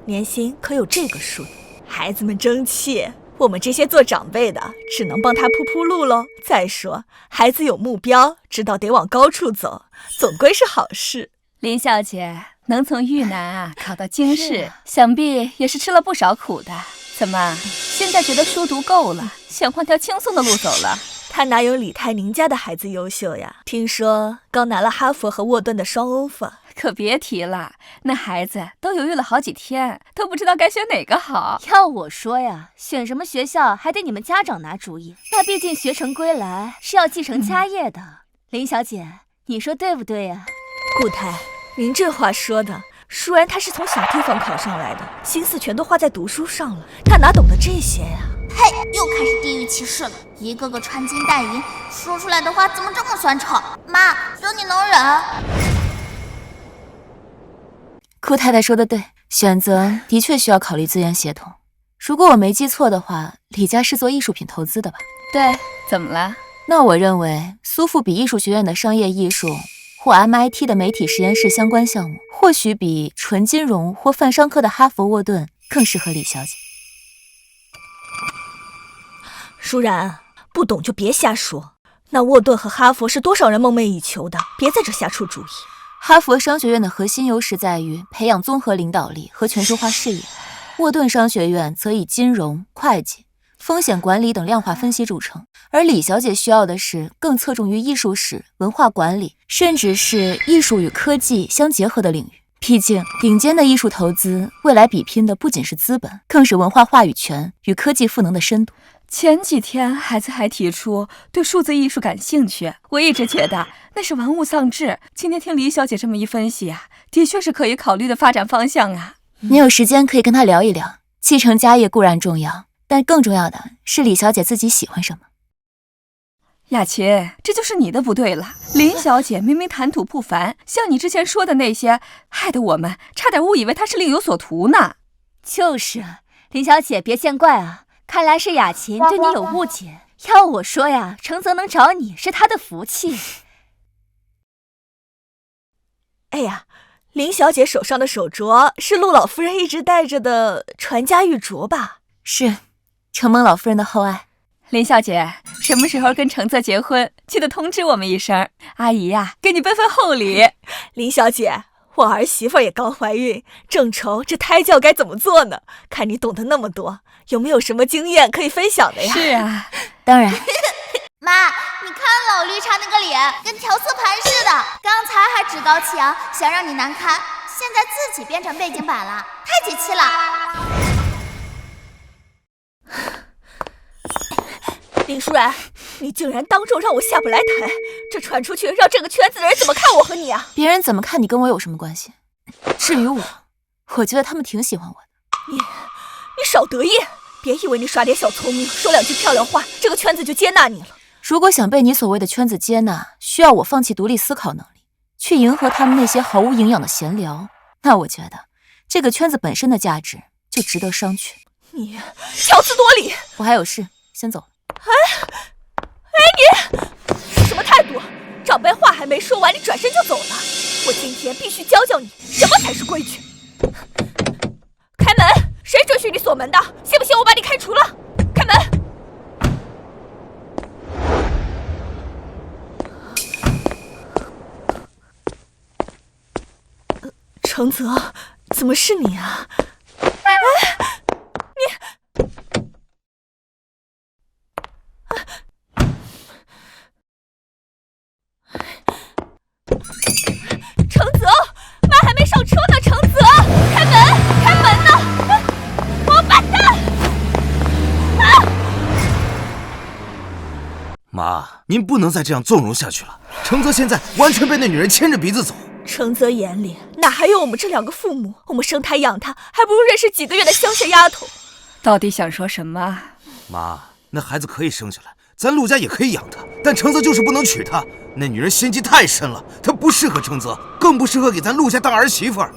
年薪可有这个数。孩子们争气，我们这些做长辈的只能帮他铺铺路喽。再说孩子有目标，知道得往高处走，总归是好事。林小姐能从豫南考到京师，想必也是吃了不少苦的。怎么现在觉得书读够了，想换条轻松的路走了？他哪有李泰宁家的孩子优秀呀？听说刚拿了哈佛和沃顿的双 offer。可别提了，那孩子都犹豫了好几天，都不知道该选哪个好。要我说呀，选什么学校还得你们家长拿主意，那毕竟学成归来是要继承家业的。林小姐，你说对不对呀？顾太，您这话说的，舒然她是从小地方考上来的，心思全都花在读书上了，她哪懂得这些呀？嘿，又开始地域歧视了，一个个穿金戴银，说出来的话怎么这么酸臭？妈，只有你能忍。顾太太说的对，选择的确需要考虑资源协同。如果我没记错的话，李家是做艺术品投资的吧？对，怎么了？那我认为苏富比艺术学院的商业艺术或 MIT 的媒体实验室相关项目，或许比纯金融或泛商科的哈佛沃顿更适合李小姐。舒然，不懂就别瞎说。那沃顿和哈佛是多少人梦寐以求的，别在这瞎出主意。哈佛商学院的核心优势在于培养综合领导力和全球化视野，沃顿商学院则以金融、会计、风险管理等量化分析著称，而李小姐需要的是更侧重于艺术史、文化管理，甚至是艺术与科技相结合的领域。毕竟，顶尖的艺术投资未来比拼的不仅是资本，更是文化话语权与科技赋能的深度。前几天孩子还提出对数字艺术感兴趣，我一直觉得那是玩物丧志。今天听李小姐这么一分析啊，的确是可以考虑的发展方向啊。你有时间可以跟她聊一聊，继承家业固然重要，但更重要的是李小姐自己喜欢什么。雅琴，这就是你的不对了。林小姐明明谈吐不凡，像你之前说的那些，害得我们差点误以为她是另有所图呢。就是，林小姐别见怪啊，看来是雅琴对你有误解。要我说呀，程泽能找你是他的福气。哎呀，林小姐手上的手镯是陆老夫人一直戴着的传家玉镯吧？是，承蒙老夫人的厚爱。林小姐，什么时候跟程泽结婚，记得通知我们一声。阿姨呀，给你奔份厚礼。林小姐，我儿媳妇也刚怀孕，正愁这胎教该怎么做呢。看你懂得那么多，有没有什么经验可以分享的呀？是啊，当然。妈，你看老绿茶那个脸，跟调色盘似的。刚才还趾高气扬，想让你难堪，现在自己变成背景板了，太解气了。林舒然，你竟然当众让我下不来台，这传出去，让这个圈子的人怎么看我和你啊？别人怎么看你跟我有什么关系？至于我觉得他们挺喜欢我的。你少得意，别以为你耍点小聪明，说两句漂亮话，这个圈子就接纳你了。如果想被你所谓的圈子接纳，需要我放弃独立思考能力，去迎合他们那些毫无营养的闲聊，那我觉得这个圈子本身的价值就值得商榷。你强词夺理！我还有事，先走了。你什么态度？长辈话还没说完，你转身就走了。我今天必须教教你什么才是规矩。开门！谁准许你锁门的？信不信我把你开除了？开门！程泽，怎么是你啊？程泽，妈还没上车呢！程泽，开门，开门呢！王八蛋！妈，您不能再这样纵容下去了。程泽现在完全被那女人牵着鼻子走。程泽眼里哪还有我们这两个父母？我们生他养他，还不如认识几个月的乡下丫头。到底想说什么？妈，那孩子可以生下来，咱陆家也可以养他，但程泽就是不能娶她。那女人心机太深了，她不适合程泽，更不适合给咱陆家当儿媳妇儿。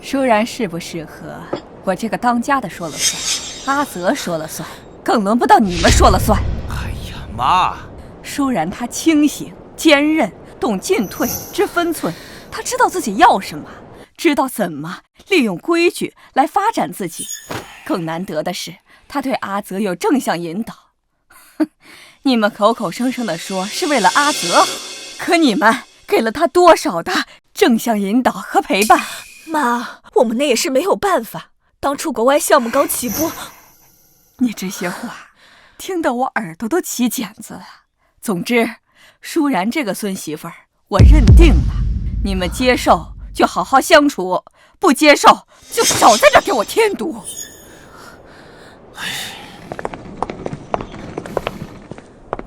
舒然适不适合，我这个当家的说了算，阿泽说了算，更轮不到你们说了算。哎呀，妈，舒然她清醒坚韧，懂进退知分寸，她知道自己要什么，知道怎么利用规矩来发展自己。更难得的是，她对阿泽有正向引导。哼，你们口口声声的说是为了阿泽好，可你们给了他多少的正向引导和陪伴？妈，我们那也是没有办法。当初国外项目刚起步，你这些话听得我耳朵都起茧子了。总之，舒然这个孙媳妇儿我认定了，你们接受就好好相处，不接受就少在这给我添堵。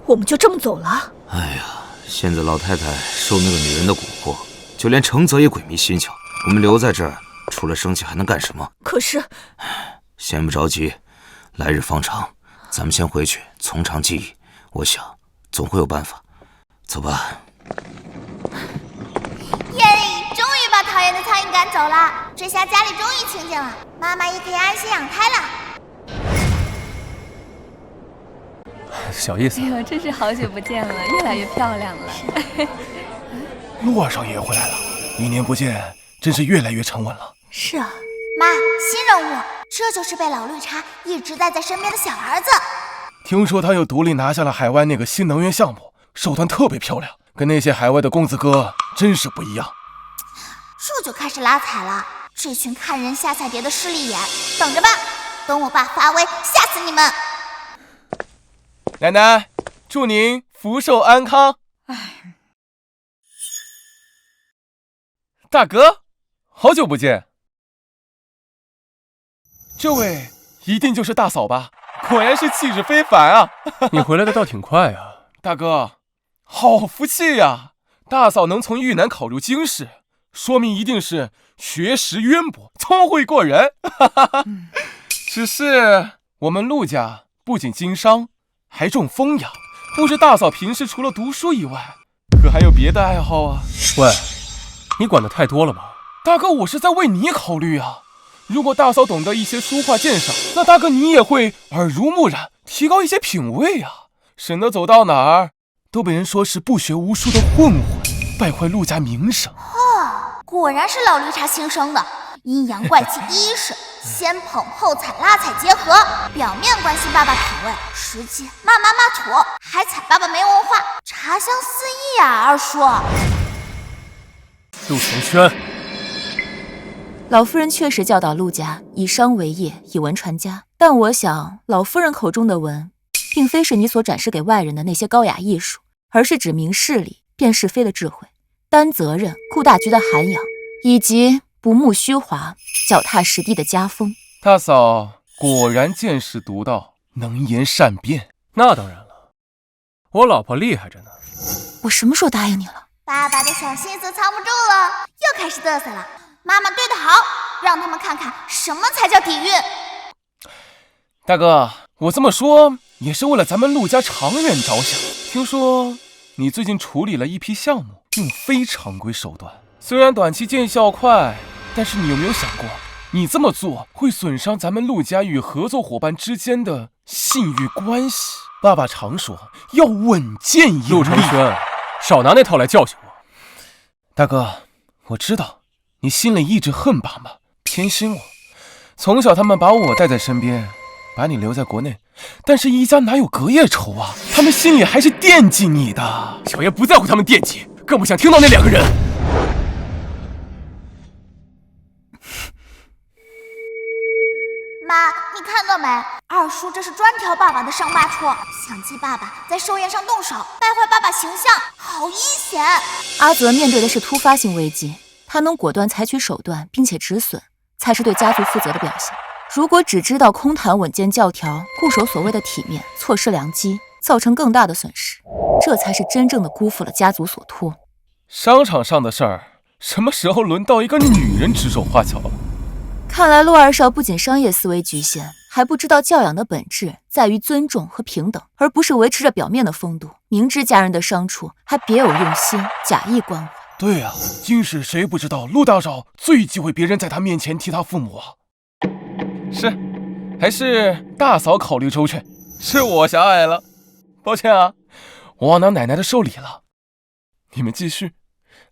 我们就这么走了？哎呀，现在老太太受那个女人的蛊惑，就连程泽也鬼迷心窍。我们留在这儿，除了生气还能干什么？可是，先不着急，来日方长，咱们先回去从长计议。我想总会有办法。走吧。耶！终于把讨厌的苍蝇赶走了，这下家里终于清静了，妈妈也可以安心养胎了。小意思。哎呦，真是好久不见了，越来越漂亮了。洛少爷回来了，1年不见，真是越来越沉稳了。是啊，妈，新任务，这就是被老绿茶一直带在身边的小儿子。听说他又独立拿下了海外那个新能源项目，手段特别漂亮，跟那些海外的公子哥真是不一样。这就开始拉踩了，这群看人下菜碟的势利眼，等着吧，等我爸发威，吓死你们！奶奶，祝您福寿安康。哎，大哥，好久不见。这位一定就是大嫂吧？果然是气质非凡啊！你回来的倒挺快啊。大哥，好福气呀！大嫂能从豫南考入京师，说明一定是学识渊博，聪慧过人。只是我们陆家不仅经商，还重风雅。不知大嫂平时除了读书以外，可还有别的爱好啊？喂，你管得太多了吧？大哥，我是在为你考虑啊。如果大嫂懂得一些书画鉴赏，那大哥你也会耳濡目染，提高一些品味啊，省得走到哪儿都被人说是不学无术的混混，败坏陆家名声。果然是老绿茶新生的阴阳怪气第一式，先捧后踩拉踩结合，表面关心爸爸品味，实际骂土，还踩爸爸没文化，茶香四溢啊！二叔，陆承轩，老夫人确实教导陆家以商为业，以文传家，但我想老夫人口中的文，并非是你所展示给外人的那些高雅艺术，而是指明事理、辨是非的智慧，担责任、顾大局的涵养，以及不慕虚华、脚踏实地的家风。大嫂果然见识独到，能言善辩。那当然了，我老婆厉害着呢。我什么时候答应你了？爸爸的小心思藏不住了，又开始嘚瑟了。妈妈对得好，让他们看看什么才叫底蕴。大哥，我这么说也是为了咱们陆家长远着想。听说你最近处理了一批项目，用非常规手段，虽然短期见效快，但是你有没有想过，你这么做会损伤咱们陆家与合作伙伴之间的信誉关系。爸爸常说要稳健有力。陆承轩，少拿那套来教训我。大哥，我知道你心里一直恨爸妈，偏心我。从小他们把我带在身边，把你留在国内，但是一家哪有隔夜仇啊？他们心里还是惦记你的。小爷不在乎他们惦记，更不想听到那两个人。妈，你看到没？二叔这是专挑爸爸的伤疤戳，想激爸爸在寿宴上动手，败坏爸爸形象，好阴险！阿泽面对的是突发性危机，他能果断采取手段并且止损，才是对家族负责的表现。如果只知道空谈稳健教条，固守所谓的体面，错失良机，造成更大的损失，这才是真正的辜负了家族所托。商场上的事儿，什么时候轮到一个女人指手画脚了？看来陆二少不仅商业思维局限，还不知道教养的本质在于尊重和平等，而不是维持着表面的风度，明知家人的伤处还别有用心，假意关怀。对啊，今世谁不知道陆大少最忌讳别人在他面前提他父母啊？是，还是大嫂考虑周全，是我狭隘了，抱歉啊，我忘拿奶奶的寿礼了。你们继续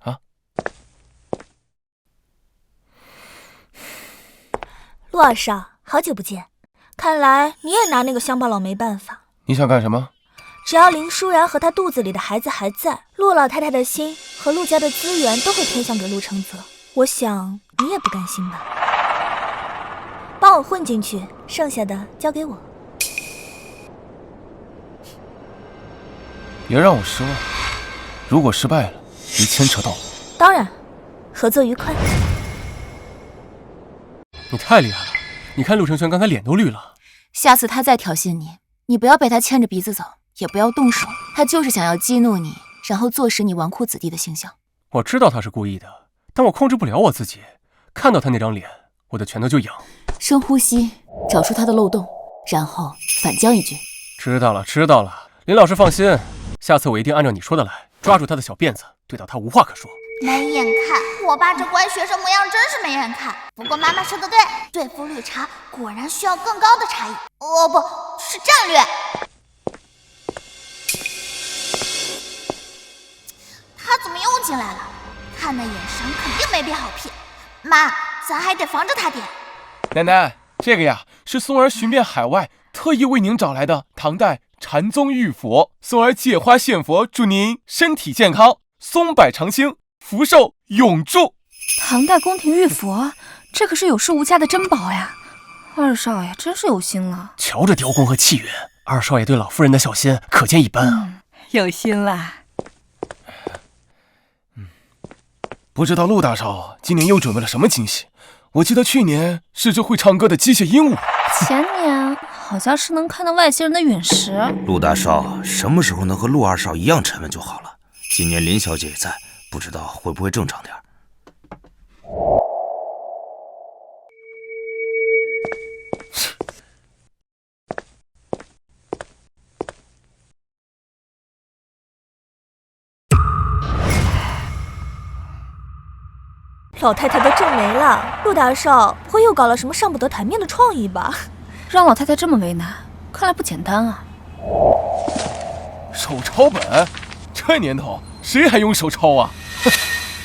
啊。陆二少，好久不见，看来你也拿那个乡巴佬没办法。你想干什么？只要林舒然和他肚子里的孩子还在，陆老太太的心和陆家的资源都会偏向给陆承泽。我想你也不甘心吧？帮我混进去，剩下的交给我。别让我失望，如果失败了，别牵扯到我。当然，合作愉快。你太厉害了，你看陆承轩刚才脸都绿了。下次他再挑衅你，你不要被他牵着鼻子走，也不要动手，他就是想要激怒你，然后坐实你纨绔子弟的形象。我知道他是故意的，但我控制不了我自己，看到他那张脸，我的拳头就痒。深呼吸，找出他的漏洞，然后反将一军。知道了，知道了，林老师放心，下次我一定按照你说的来，抓住他的小辫子，对到他无话可说。没眼看，我爸这乖学生模样真是没眼看。不过妈妈说的对，对付绿茶果然需要更高的茶艺，哦，不是战略。他怎么又进来了？看那眼神肯定没变好屁。妈，咱还得防着他点。奶奶，这个呀是松儿寻遍海外特意为您找来的唐代禅宗玉佛，松儿借花献佛，祝您身体健康，松柏长青，福寿永驻。唐代宫廷玉佛，这可是有市无价的珍宝呀！二少爷真是有心了。瞧这雕工和气韵，二少爷对老夫人的小心可见一斑啊。有心啦。不知道陆大少今年又准备了什么惊喜？我记得去年是只会唱歌的机械鹦鹉，前年好像是能看到外星人的陨石。陆大少什么时候能和陆二少一样沉稳就好了。今年林小姐也在，不知道会不会正常点。老太太都皱眉了，陆大少不会又搞了什么上不得台面的创意吧？让老太太这么为难，看来不简单啊。手抄本，这年头谁还用手抄啊？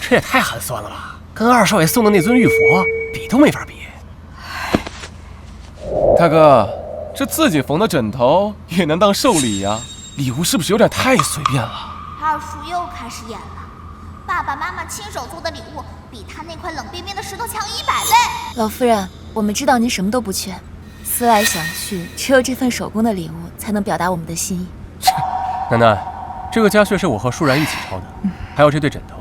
这也太寒酸了吧！跟二少爷送的那尊玉佛比都没法比。大哥，这自己缝的枕头也能当寿礼呀？礼物是不是有点太随便了？二叔又开始演了。爸爸妈妈亲手做的礼物，比他那块冷冰冰的石头强100倍。老夫人，我们知道您什么都不缺，思来想去，只有这份手工的礼物才能表达我们的心意。楠楠，这个家穴是我和舒然一起抄的，还有这对枕头，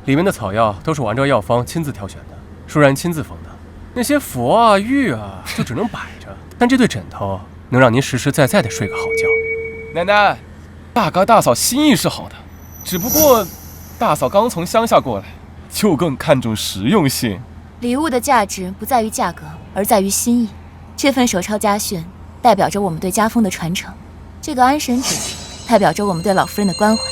里面的草药都是我按照药方亲自挑选的，舒然亲自缝的。那些佛啊玉啊就只能摆着，但这对枕头能让您实实在在的睡个好觉。奶奶，大哥大嫂心意是好的，只不过大嫂刚从乡下过来，就更看重实用性。礼物的价值不在于价格，而在于心意。这份手抄家训代表着我们对家风的传承，这个安神纸代表着我们对老夫人的关怀。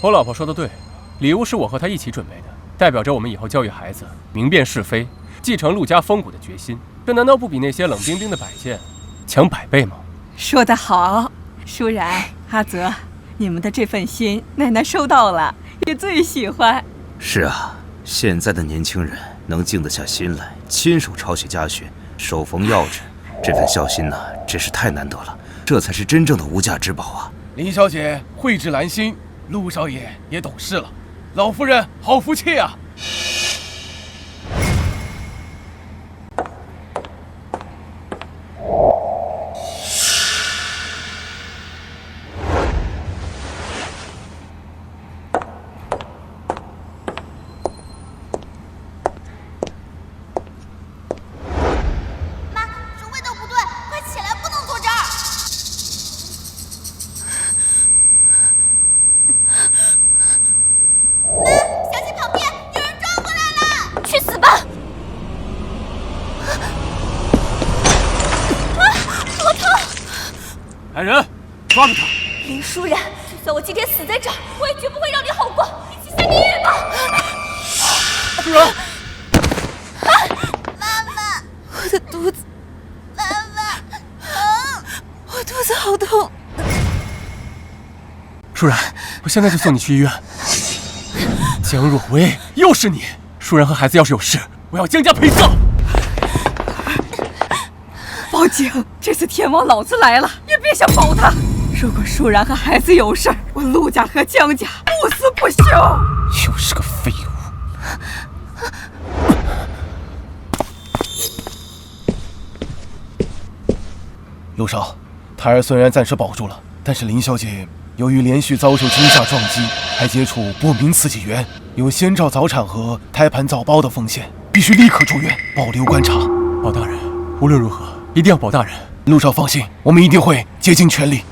我老婆说的对，礼物是我和她一起准备的，代表着我们以后教育孩子明辨是非，继承陆家风骨的决心。这难道不比那些冷冰冰的摆件强100倍吗？说得好，舒然、阿泽，你们的这份心，奶奶收到了，也最喜欢。是啊，现在的年轻人能静得下心来，亲手抄写家训，手缝药纸，这份孝心真是太难得了，这才是真正的无价之宝啊！林小姐蕙质兰心，陆少爷也懂事了，老夫人好福气啊！来人，抓住他！林舒然，就算我今天死在这儿，我也绝不会让你好过，一起下地狱吧！舒然，妈妈，我的肚子，妈妈，疼，我肚子好痛。舒然，我现在就送你去医院。江若薇，又是你！舒然和孩子要是有事，我要江家赔葬。报警！这次天王老子来了，也别想保他。如果舒然和孩子有事儿，我陆家和江家不死不休。又是个废物！陆少，胎儿虽然暂时保住了，但是林小姐由于连续遭受惊吓撞击，还接触不明刺激源，有先兆早产和胎盘早胞的风险，必须立刻住院保留观察。保大人，无论如何一定要保大人。陆少放心，我们一定会竭尽全力。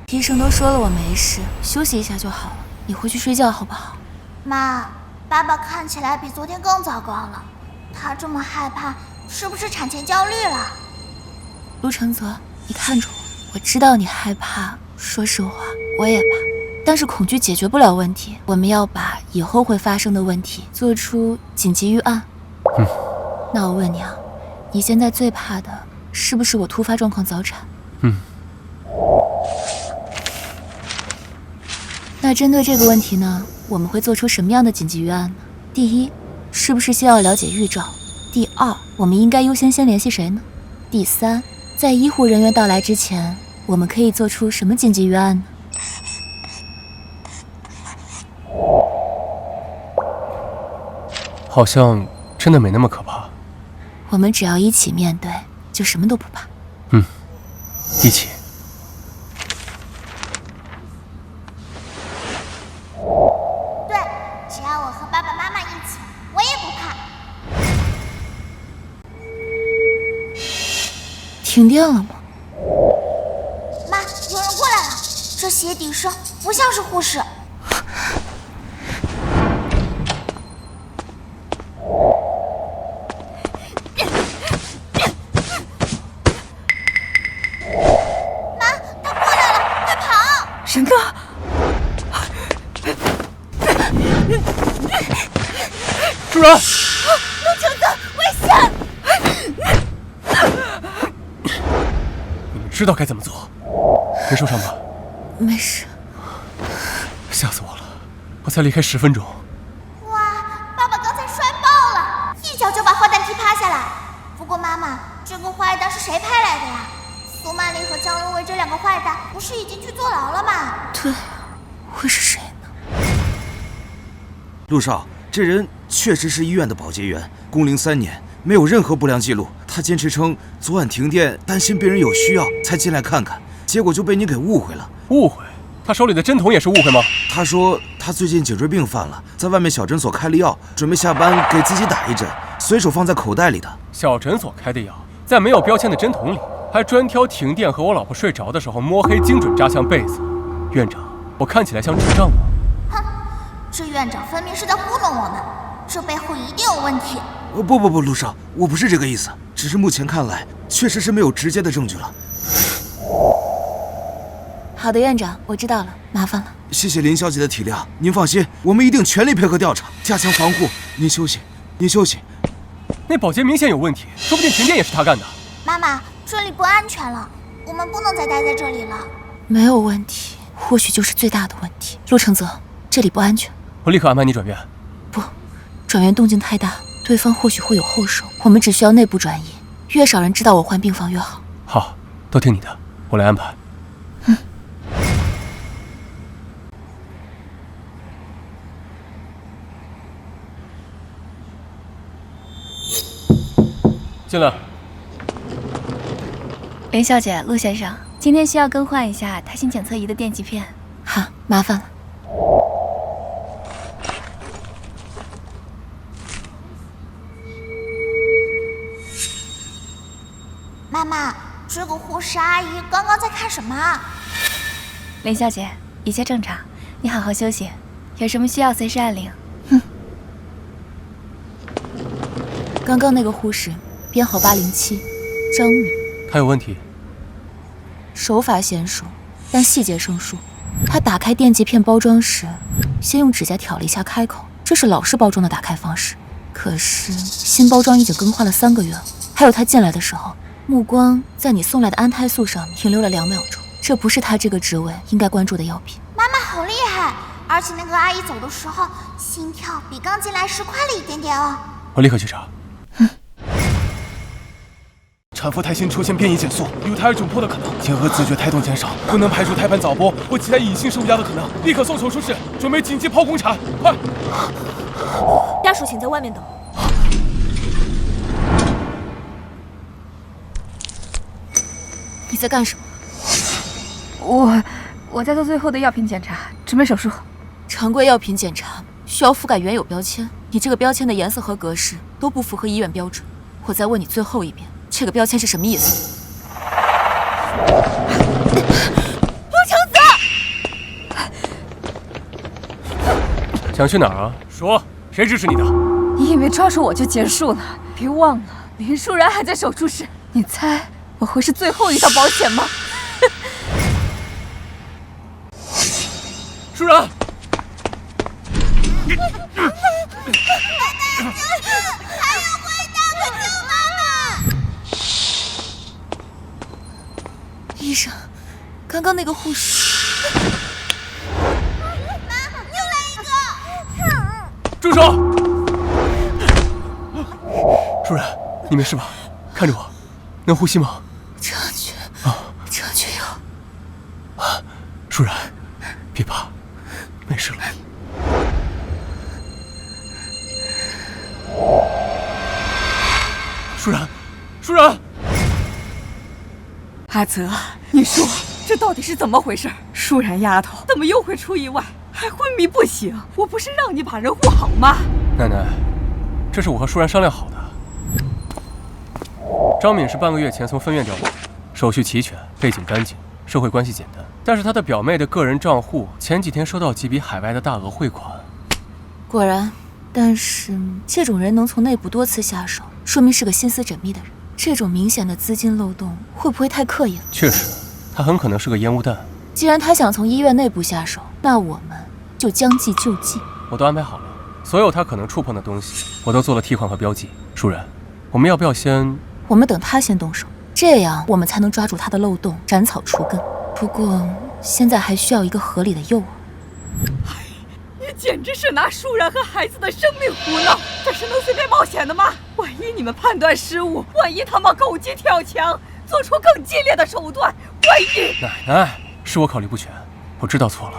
医生都说了我没事，休息一下就好了。你回去睡觉好不好？妈，爸爸看起来比昨天更糟糕了，他这么害怕，是不是产前焦虑了？陆承泽，你看着我，我知道你害怕，说实话，我也怕。但是恐惧解决不了问题，我们要把以后会发生的问题做出紧急预案。那我问你啊，你现在最怕的是不是我突发状况早产？那针对这个问题呢，我们会做出什么样的紧急预案呢？第一，是不是先要了解预兆？第二，我们应该优先联系谁呢？第三，在医护人员到来之前，我们可以做出什么紧急预案呢？好像真的没那么可怕。我们只要一起面对，就什么都不怕。一起。对，只要我和爸爸妈妈一起，我也不怕。停电了吗？妈，有人过来了，这鞋底声不像是护士。神哥，舒然，陆橙子，危险！你们知道该怎么做？没受伤吧？没事。吓死我了！我才离开10分钟。哇，爸爸刚才摔爆了，一脚就把坏蛋踢趴下来。不过妈妈，这个坏蛋是谁派来的呀？苏曼丽和江如薇这2个坏蛋不是已经去坐牢了吗？对，会是谁呢？陆少，这人确实是医院的保洁员，工龄3年，没有任何不良记录。他坚持称昨晚停电，担心病人有需要才进来看看，结果就被你给误会了。误会？他手里的针筒也是误会吗？他说他最近颈椎病犯了，在外面小诊所开了药，准备下班给自己打一针，随手放在口袋里的。小诊所开的药，在没有标签的针筒里，还专挑停电和我老婆睡着的时候摸黑精准扎向被子。院长，我看起来像智障吗？哼，这院长分明是在糊弄我们，这背后一定有问题。不，陆少，我不是这个意思，只是目前看来确实是没有直接的证据了。好的，院长，我知道了，麻烦了。谢谢林小姐的体谅，您放心，我们一定全力配合调查，加强防护。您休息，您休息。那保洁明显有问题，说不定停电也是他干的。妈妈，这里不安全了，我们不能再待在这里了。没有问题，或许就是最大的问题。陆承泽，这里不安全。我立刻安排你转院。不，转院动静太大，对方或许会有后手，我们只需要内部转移，越少人知道我换病房越好。好，都听你的，我来安排。进来。林小姐，陆先生，今天需要更换一下胎心检测仪的电极片。好，麻烦了。妈妈，这个护士阿姨刚刚在看什么啊？林小姐，一切正常，你好好休息，有什么需要随时按铃。刚刚那个护士编号807，张敏，他有问题。手法娴熟，但细节生疏。他打开电极片包装时，先用指甲挑了一下开口，这是老式包装的打开方式。可是新包装已经更换了3个月了。还有他进来的时候，目光在你送来的安胎素上面停留了2秒钟，这不是他这个职位应该关注的药品。妈妈好厉害，而且那个阿姨走的时候，心跳比刚进来时快了一点点哦。我立刻去查。产妇胎心出现变异减速，有胎儿窘迫的可能，结合自觉胎动减少，不能排除胎盘早剥或其他隐性受压的可能，立刻送手术室，准备紧急剖宫产，快！家属请在外面等。你在干什么？我在做最后的药品检查，准备手术。常规药品检查需要覆盖原有标签，你这个标签的颜色和格式都不符合医院标准。我再问你最后一遍，这个标签是什么意思？陆承泽，想去哪儿啊？说，谁支持你的？你以为抓住我就结束了？别忘了，林舒然还在手术室。你猜我会是最后一条保险吗？舒然，医生，刚刚那个护士，住手！舒然，你没事吧？看着我，能呼吸吗？正确药。舒然，别怕，没事了。舒然，阿泽，你说这到底是怎么回事？舒然丫头怎么又会出意外，还昏迷不醒？我不是让你把人护好吗？奶奶，这是我和舒然商量好的。张敏是半个月前从分院调过来，手续齐全，背景干净，社会关系简单。但是她的表妹的个人账户前几天收到几笔海外的大额汇款。果然，但是这种人能从内部多次下手，说明是个心思缜密的人。这种明显的资金漏洞会不会太刻意了？确实，他很可能是个烟雾弹。既然他想从医院内部下手，那我们就将计就计。我都安排好了，所有他可能触碰的东西，我都做了替换和标记。舒然，我们要不要先？我们等他先动手，这样我们才能抓住他的漏洞，斩草除根。不过现在还需要一个合理的诱饵。你简直是拿舒然和孩子的生命胡闹！这是能随便冒险的吗？万一你们判断失误，万一他们狗急跳墙，做出更激烈的手段，万一……奶奶，是我考虑不全，我知道错了。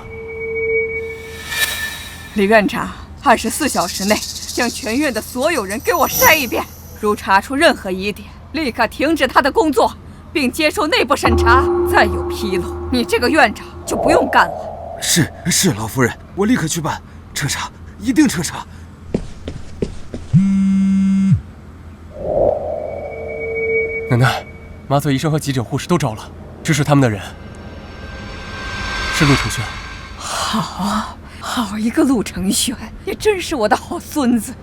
李院长，24小时内将全院的所有人给我筛一遍，如查出任何疑点，立刻停止他的工作，并接受内部审查。再有纰漏，你这个院长就不用干了。是，老夫人，我立刻去办，彻查，一定彻查。奶奶，麻醉医生和急诊护士都招了，支持他们的人是陆承轩。好一个陆承轩，也真是我的好孙子。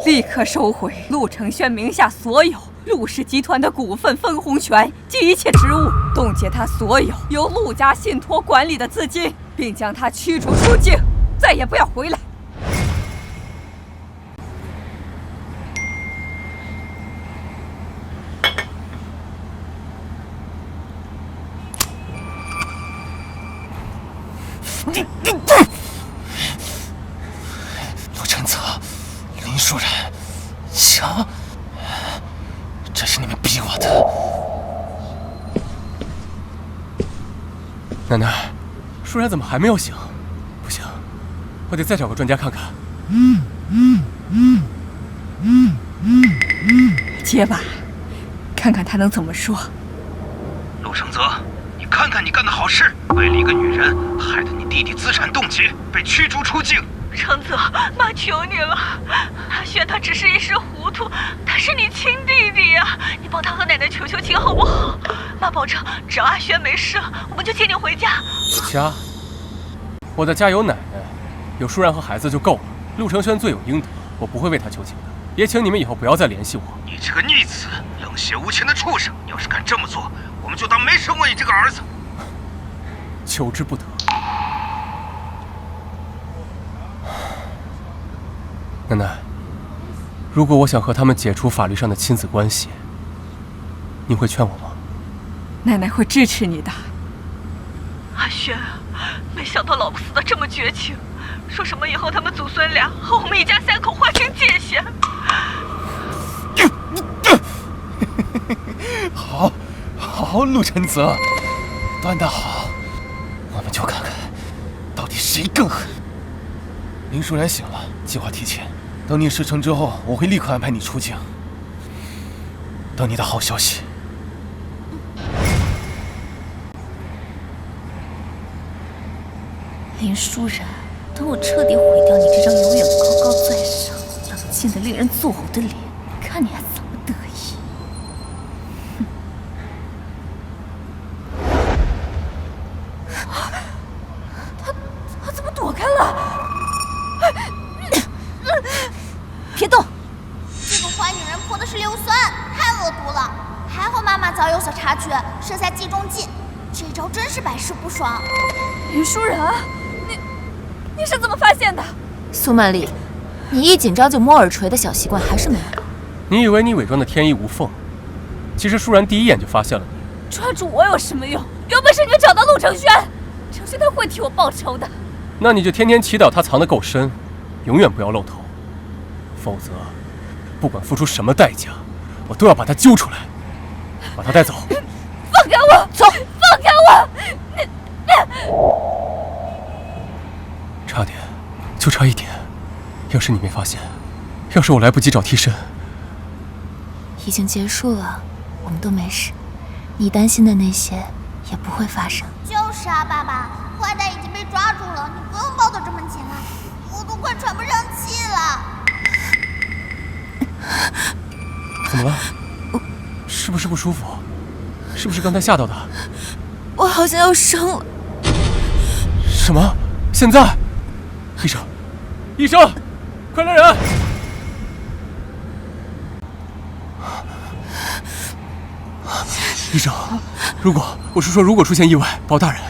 立刻收回陆承轩名下所有陆氏集团的股份分红权及一切职务，冻结他所有由陆家信托管理的资金，并将他驱逐出境，再也不要回来。陆承泽，林舒然，想，这是你们逼我的。奶奶，舒然怎么还没有醒？不行，我得再找个专家看看。结巴，看看他能怎么说。陆承泽，你看看你干的好事，为了一个女人，害得你弟弟资产冻结，被驱逐出境。承泽，妈求你了，阿轩他只是一时糊涂，他是你亲弟弟呀，你帮他和奶奶求求情好不好？妈保证，只要阿轩没事，我们就接你回家。家？我的家有奶奶，有舒然和孩子就够了。陆承轩罪有应得，我不会为他求情的。也请你们以后不要再联系我。你这个逆子，冷血无情的畜生！你要是敢这么做，我们就当没生过你这个儿子。求之不得。奶奶，如果我想和他们解除法律上的亲子关系，你会劝我吗？奶奶会支持你的。阿轩，没想到老婆死得这么绝情，说什么以后他们祖孙俩和我们一家3口划清界限。好，陆承泽，端得好，我们就看看到底谁更狠。林舒然醒了，计划提前，等你事成之后，我会立刻安排你出境。等你的好消息。林舒然，等我彻底毁掉你这张永远高高在上、冷静的令人作呕的脸，看你还怎么得意！他怎么躲开了？别动！这个坏女人泼的是硫酸，太恶毒了。还好妈妈早有所察觉，设下计中计，这招真是百试不爽。林舒然，你是怎么发现的？苏曼丽，你一紧张就摸耳垂的小习惯还是没有。你以为你伪装的天衣无缝，其实舒然第一眼就发现了你。抓住我有什么用？有本事你就找到陆承轩，承轩他会替我报仇的。那你就天天祈祷他藏得够深，永远不要露头，否则，不管付出什么代价，我都要把他揪出来，把他带走。放开我！走！放开我！差点，就差一点。要是你没发现，要是我来不及找替身，已经结束了，我们都没事。你担心的那些也不会发生。就是啊，爸爸，坏蛋已经被抓住了，你不用抱得这么紧了，我都快喘不上气了。怎么了？是不是不舒服？是不是刚才吓到的？我好像要生了。什么？现在？医生，医生，快来人！医生，如果出现意外，保大人，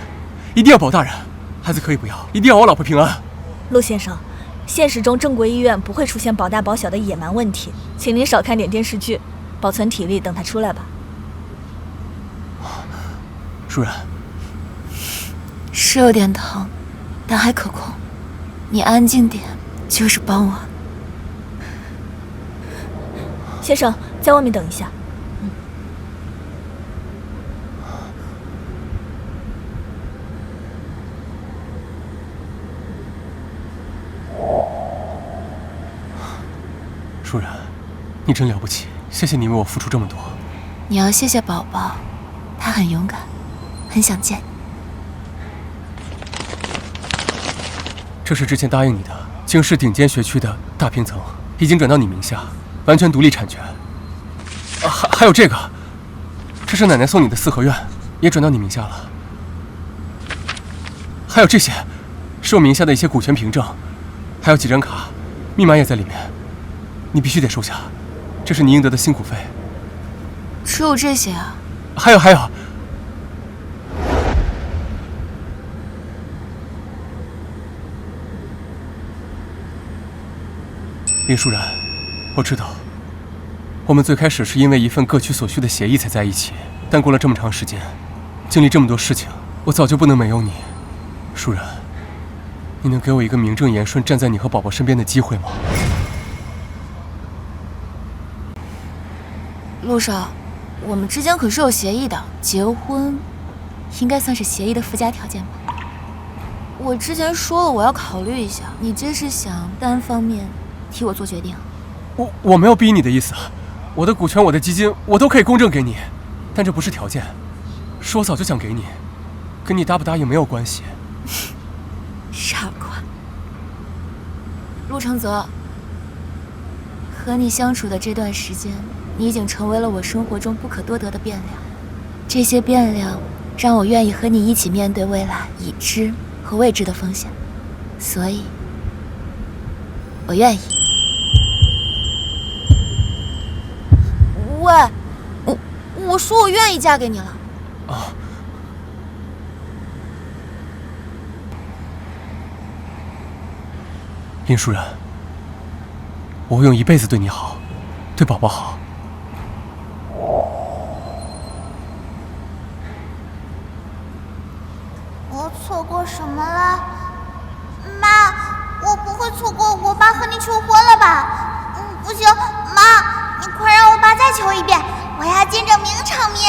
一定要保大人，孩子可以不要，一定要我老婆平安。陆先生，现实中正规医院不会出现保大保小的野蛮问题，请您少看点电视剧，保存体力，等他出来吧。舒然，是有点疼，但还可控。你安静点，就是帮我。先生，在外面等一下。舒然，你真了不起，谢谢你为我付出这么多。你要谢谢宝宝，他很勇敢，很想见你。这是之前答应你的，京市顶尖学区的大平层，已经转到你名下，完全独立产权。还有这个，这是奶奶送你的四合院，也转到你名下了。还有这些，是我名下的一些股权凭证，还有几张卡，密码也在里面。你必须得收下，这是你应得的辛苦费。只有这些啊？还有，林舒然，我知道，我们最开始是因为一份各取所需的协议才在一起，但过了这么长时间，经历这么多事情，我早就不能没有你。舒然，你能给我一个名正言顺站在你和宝宝身边的机会吗？陆少，我们之间可是有协议的，结婚应该算是协议的附加条件吧。我之前说了我要考虑一下，你这是想单方面替我做决定？我没有逼你的意思，我的股权、我的基金，我都可以公正给你，但这不是条件，是我早就想给你，跟你答不答应没有关系。傻瓜，陆承泽，和你相处的这段时间，你已经成为了我生活中不可多得的变量，这些变量让我愿意和你一起面对未来已知和未知的风险，所以，我愿意。喂，我说我愿意嫁给你了。啊。林舒然，我会用一辈子对你好，对宝宝好。我错过什么了？妈，我不会错过我爸和你求婚了吧？不行，妈，你快让我爸再求一遍，我要见证名场面。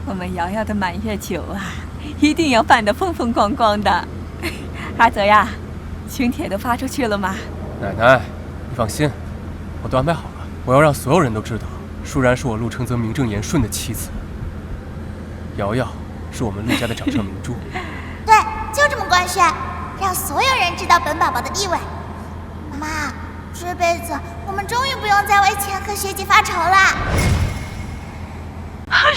我们瑶瑶的满月酒啊，一定要办得风风光光的。阿泽呀，请帖都发出去了吗？奶奶，你放心，我都安排好了。我要让所有人都知道，舒然是我陆承泽名正言顺的妻子，瑶瑶是我们陆家的掌上明珠。对，就这么官宣，让所有人知道本宝宝的地位。妈，这辈子我们终于不用再为钱和学籍发愁了。阿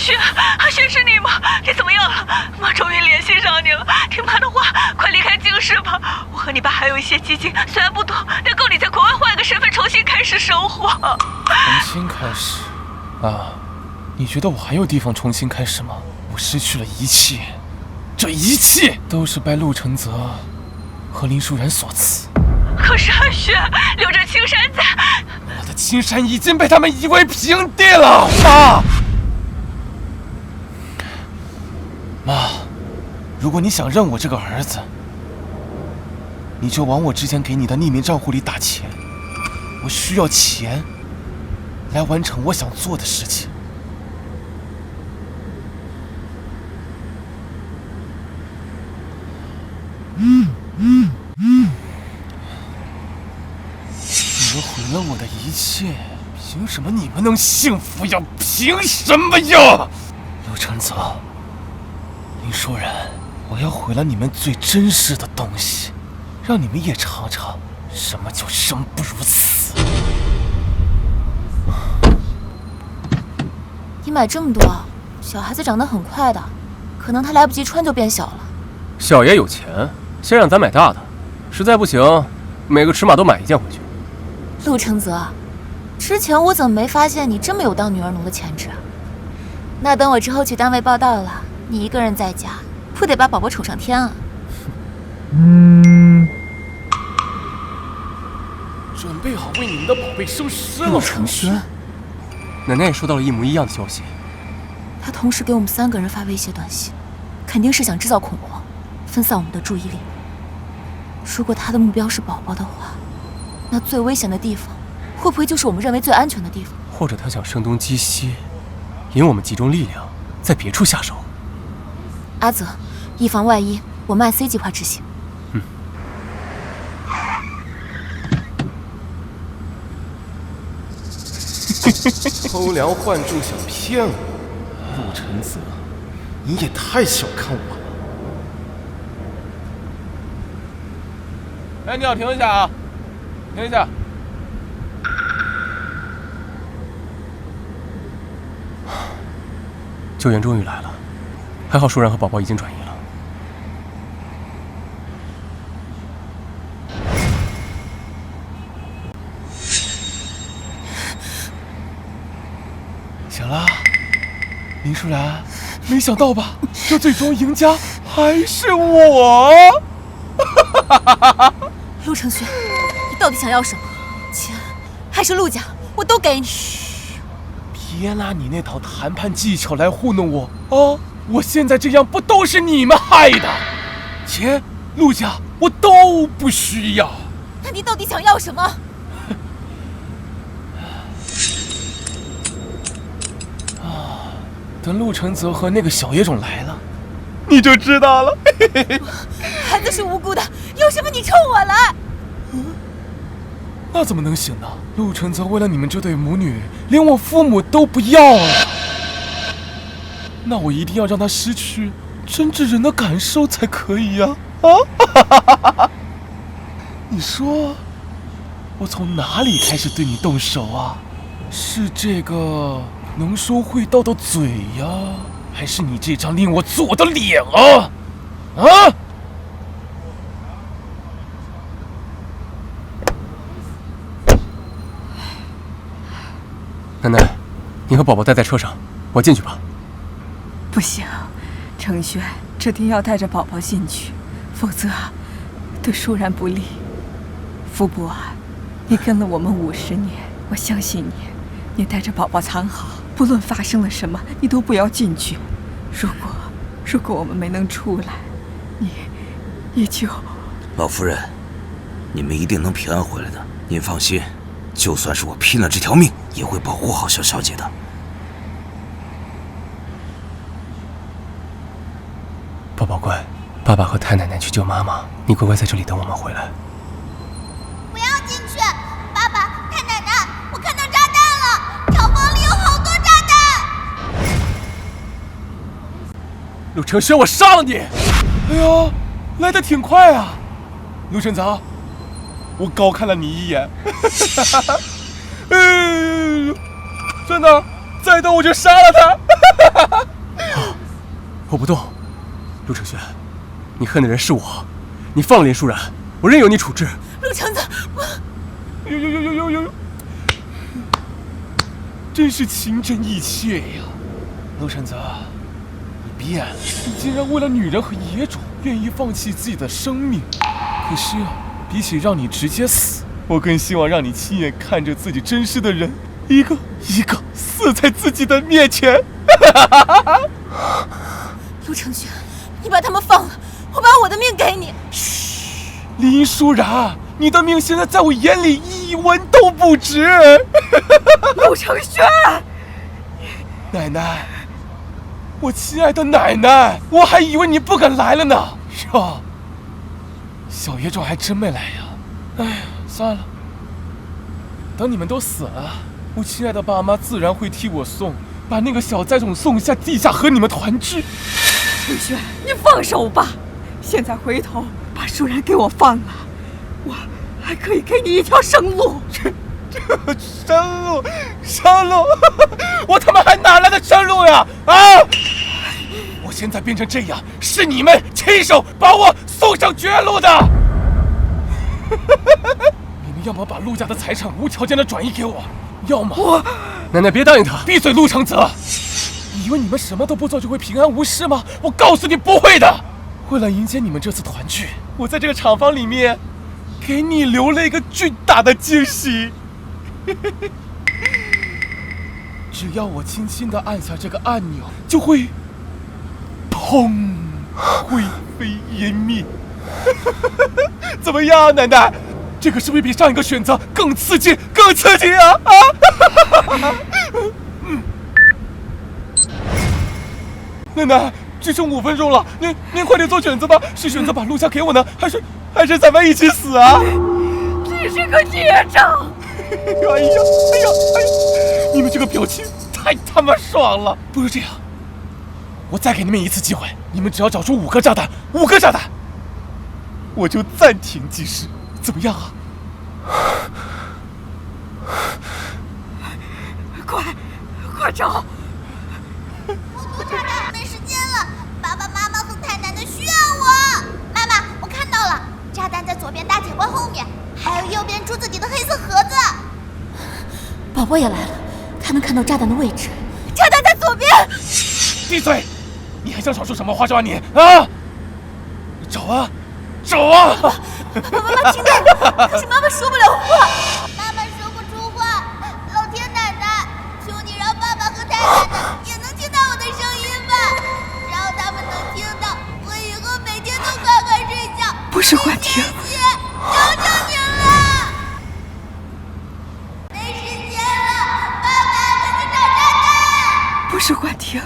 轩是你吗？你怎么样了？妈终于联系上你了，听妈的话，快离开京市吧。我和你爸还有一些基金，虽然不多，但够你在国外换个身份，重新开始生活。重新开始？啊，你觉得我还有地方重新开始吗？我失去了一切，这一切都是拜陆承泽和林舒然所赐。可是阿轩，留着青山在，我的青山已经被他们夷为平地了，妈。妈，如果你想认我这个儿子，你就往我之前给你的匿名账户里打钱。我需要钱来完成我想做的事情。你们毁了我的一切，凭什么你们能幸福呀？凭什么呀？陆承泽，林舒然，我要毁了你们最真实的东西，让你们也尝尝什么叫生不如死。你买这么多，小孩子长得很快的，可能他来不及穿就变小了。小爷有钱，先让咱买大的，实在不行，每个尺码都买一件回去。陆承泽，之前我怎么没发现你这么有当女儿奴的潜质啊？那等我之后去单位报道了，你一个人在家，不得把宝宝宠上天啊？准备好为你们的宝贝生尸了。陆承轩，奶奶也收到了一模一样的消息。他同时给我们3个人发威胁短信，肯定是想制造恐慌，分散我们的注意力。如果他的目标是宝宝的话，那最危险的地方，会不会就是我们认为最安全的地方？或者他想声东击西，引我们集中力量，在别处下手。阿泽，以防万一，我们按 C 计划执行。偷梁换柱想骗我，陆承泽，你也太小看我了。哎，你好，停一下啊，停一下。救援终于来了，还好舒然和宝宝已经转移了。行了，林舒然，没想到吧？这最终赢家还是我！陆承轩，你到底想要什么？钱还是陆家，我都给你。别拿你那套谈判技巧来糊弄我啊！我现在这样不都是你们害的？钱、陆家我都不需要。那你到底想要什么？等陆承泽和那个小野种来了，你就知道了。孩子是无辜的，有什么你冲我来？那怎么能行呢？陆承泽为了你们这对母女，连我父母都不要了。那我一定要让他失去真挚人的感受才可以呀！啊！你说，我从哪里开始对你动手啊？是这个能说会道的嘴呀，还是你这张令我做的脸啊？啊！奶奶，你和宝宝待在车上，我进去吧。不行，程轩，这定要带着宝宝进去，否则对舒然不利。傅博，你跟了我们50年，我相信你，你带着宝宝藏好，不论发生了什么，你都不要进去。如果我们没能出来，你就……老夫人，你们一定能平安回来的，您放心。就算是我拼了这条命，也会保护好小小姐的。宝宝乖，爸爸和太奶奶去救妈妈，你乖乖在这里等我们回来。不要进去！爸爸、太奶奶，我看到炸弹了，厂房里有好多炸弹！陆承轩，我杀了你！哎呀，来得挺快啊！陆承泽，我高看了你一眼。真的，再动我就杀了他！我不动。陆承轩，你恨的人是我，你放了林舒然，我任由你处置。陆承泽，呦，真是情真意切呀！陆承泽，你变了，你竟然为了女人和野种愿意放弃自己的生命。可是，比起让你直接死，我更希望让你亲眼看着自己珍视的人一个一个死在自己的面前。陆承轩，你把他们放了，我把我的命给你。嘘，林舒然，你的命现在在我眼里一文都不值。陆承轩，奶奶，我亲爱的奶奶，我还以为你不敢来了呢。哟，小野种还真没来呀。哎呀，算了，等你们都死了，我亲爱的爸妈自然会替我送，把那个小灾种送下地下和你们团聚。程轩，你放手吧！现在回头把舒然给我放了，我还可以给你一条生路。生路，我他妈还哪来的生路呀？啊！我现在变成这样，是你们亲手把我送上绝路的。你们要么把陆家的财产无条件的转移给我，要么奶奶别答应他。闭嘴，陆承泽！你以为你们什么都不做就会平安无事吗？我告诉你不会的。为了迎接你们这次团聚，我在这个厂房里面给你留了一个巨大的惊喜。只要我轻轻地按下这个按钮，就会砰，灰飞烟灭。怎么样，奶奶？这个是不是比上一个选择更刺激、更刺激啊？奶奶，只剩5分钟了，您快点做选择吧，是选择把陆家给我呢，还是咱们一起死啊？这是个孽障！哎呀，你们这个表情太他妈爽了！不如这样，我再给你们一次机会，你们只要找出5个炸弹，5个炸弹，我就暂停计时，怎么样啊？快找！不炸弹，没时间了！爸爸妈妈和太奶奶需要我。妈妈，我看到了，炸弹在左边大铁罐后面，还有右边柱子底的黑色盒子。宝宝也来了，他能看到炸弹的位置。炸弹在左边。闭嘴！你还想耍出什么花招啊你？啊！找啊！找啊！妈妈听到了，可是妈妈说不了话。妈妈说不出话。老天奶奶，求你让爸爸和太奶奶也能听到我的声音吧。只要他们能听到，我以后每天都乖乖睡觉。不是幻听，求求你了！没时间了，爸爸快去找炸弹！不是幻听，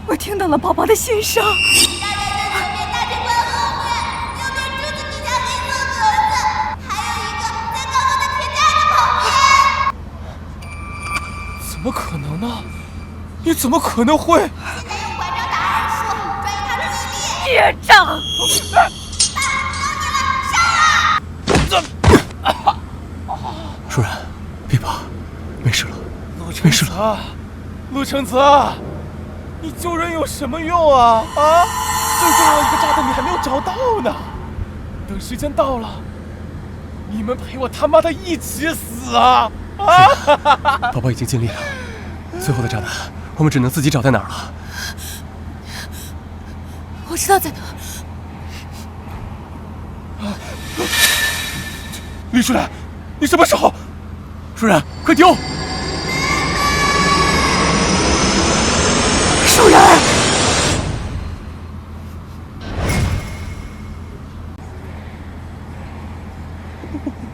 我听到了宝宝的心声。炸弹在左边大铁罐后面，右边柱子底下黑色盒子，还有一个在高高的铁架子旁边。怎么可能呢？你怎么可能会？现在用拐杖打耳树，转移他注意力。孽障！爸，到你了，上啊！舒然，别怕，没事了，没事了。陆承泽，你救人有什么用啊？最重要一个炸弹你还没有找到呢。等时间到了，你们陪我他妈的一起死啊！宝宝已经尽力了，最后的炸弹我们只能自己找在哪儿了。我知道在哪。李舒然，你什么时候？舒然，快丢！舒然，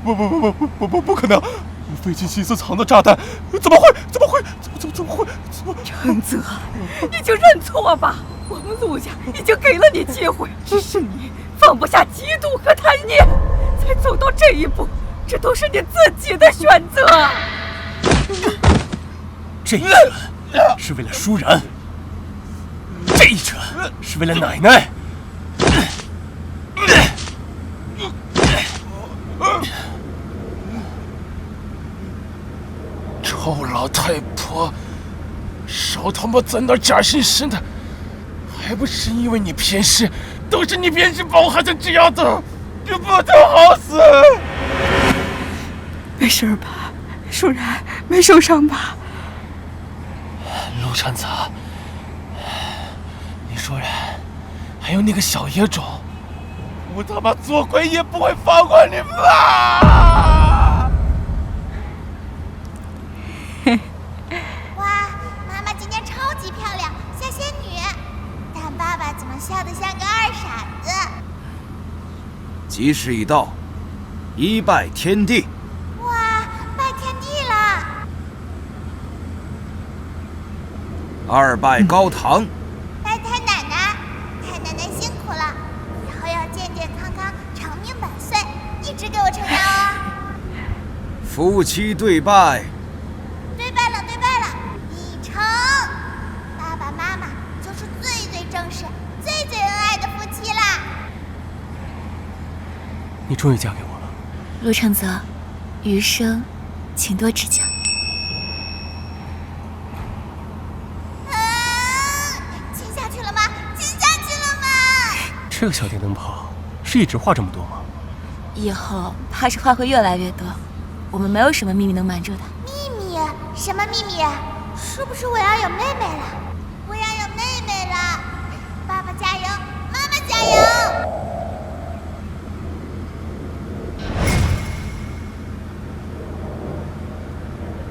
不可能！我费尽心思藏的炸弹，怎么会？承泽，你就认错吧。我们陆家已经给了你机会，只是你放不下嫉妒和贪念，才走到这一步。这都是你自己的选择。这一拳是为了舒然，这一拳是为了奶奶。臭老太婆，少他妈在那假惺惺的，还不是因为你偏视，都是你偏视把我害成这样的，这不都好死？没事吧，舒然，没受伤吧？陆承泽，你舒然，还有那个小野种，我他妈做鬼也不会放过你们啊！哇，妈妈今天超级漂亮，像仙女。但爸爸怎么笑得像个二傻子？吉时已到，一拜天地。哇，拜天地啦！二拜高堂。拜太奶奶，太奶奶辛苦了，以后要健健康康、长命百岁，一直给我撑腰啊！夫妻对拜。对拜了，已成。爸爸妈妈就是最正式、最恩爱的夫妻啦！你终于嫁给我了，陆承泽，余生请多指教。亲下去了吗？亲下去了吗？这个小电灯泡是一直画这么多吗？以后怕是话会越来越多，我们没有什么秘密能瞒住他。秘密？什么秘密？是不是我要有妹妹了？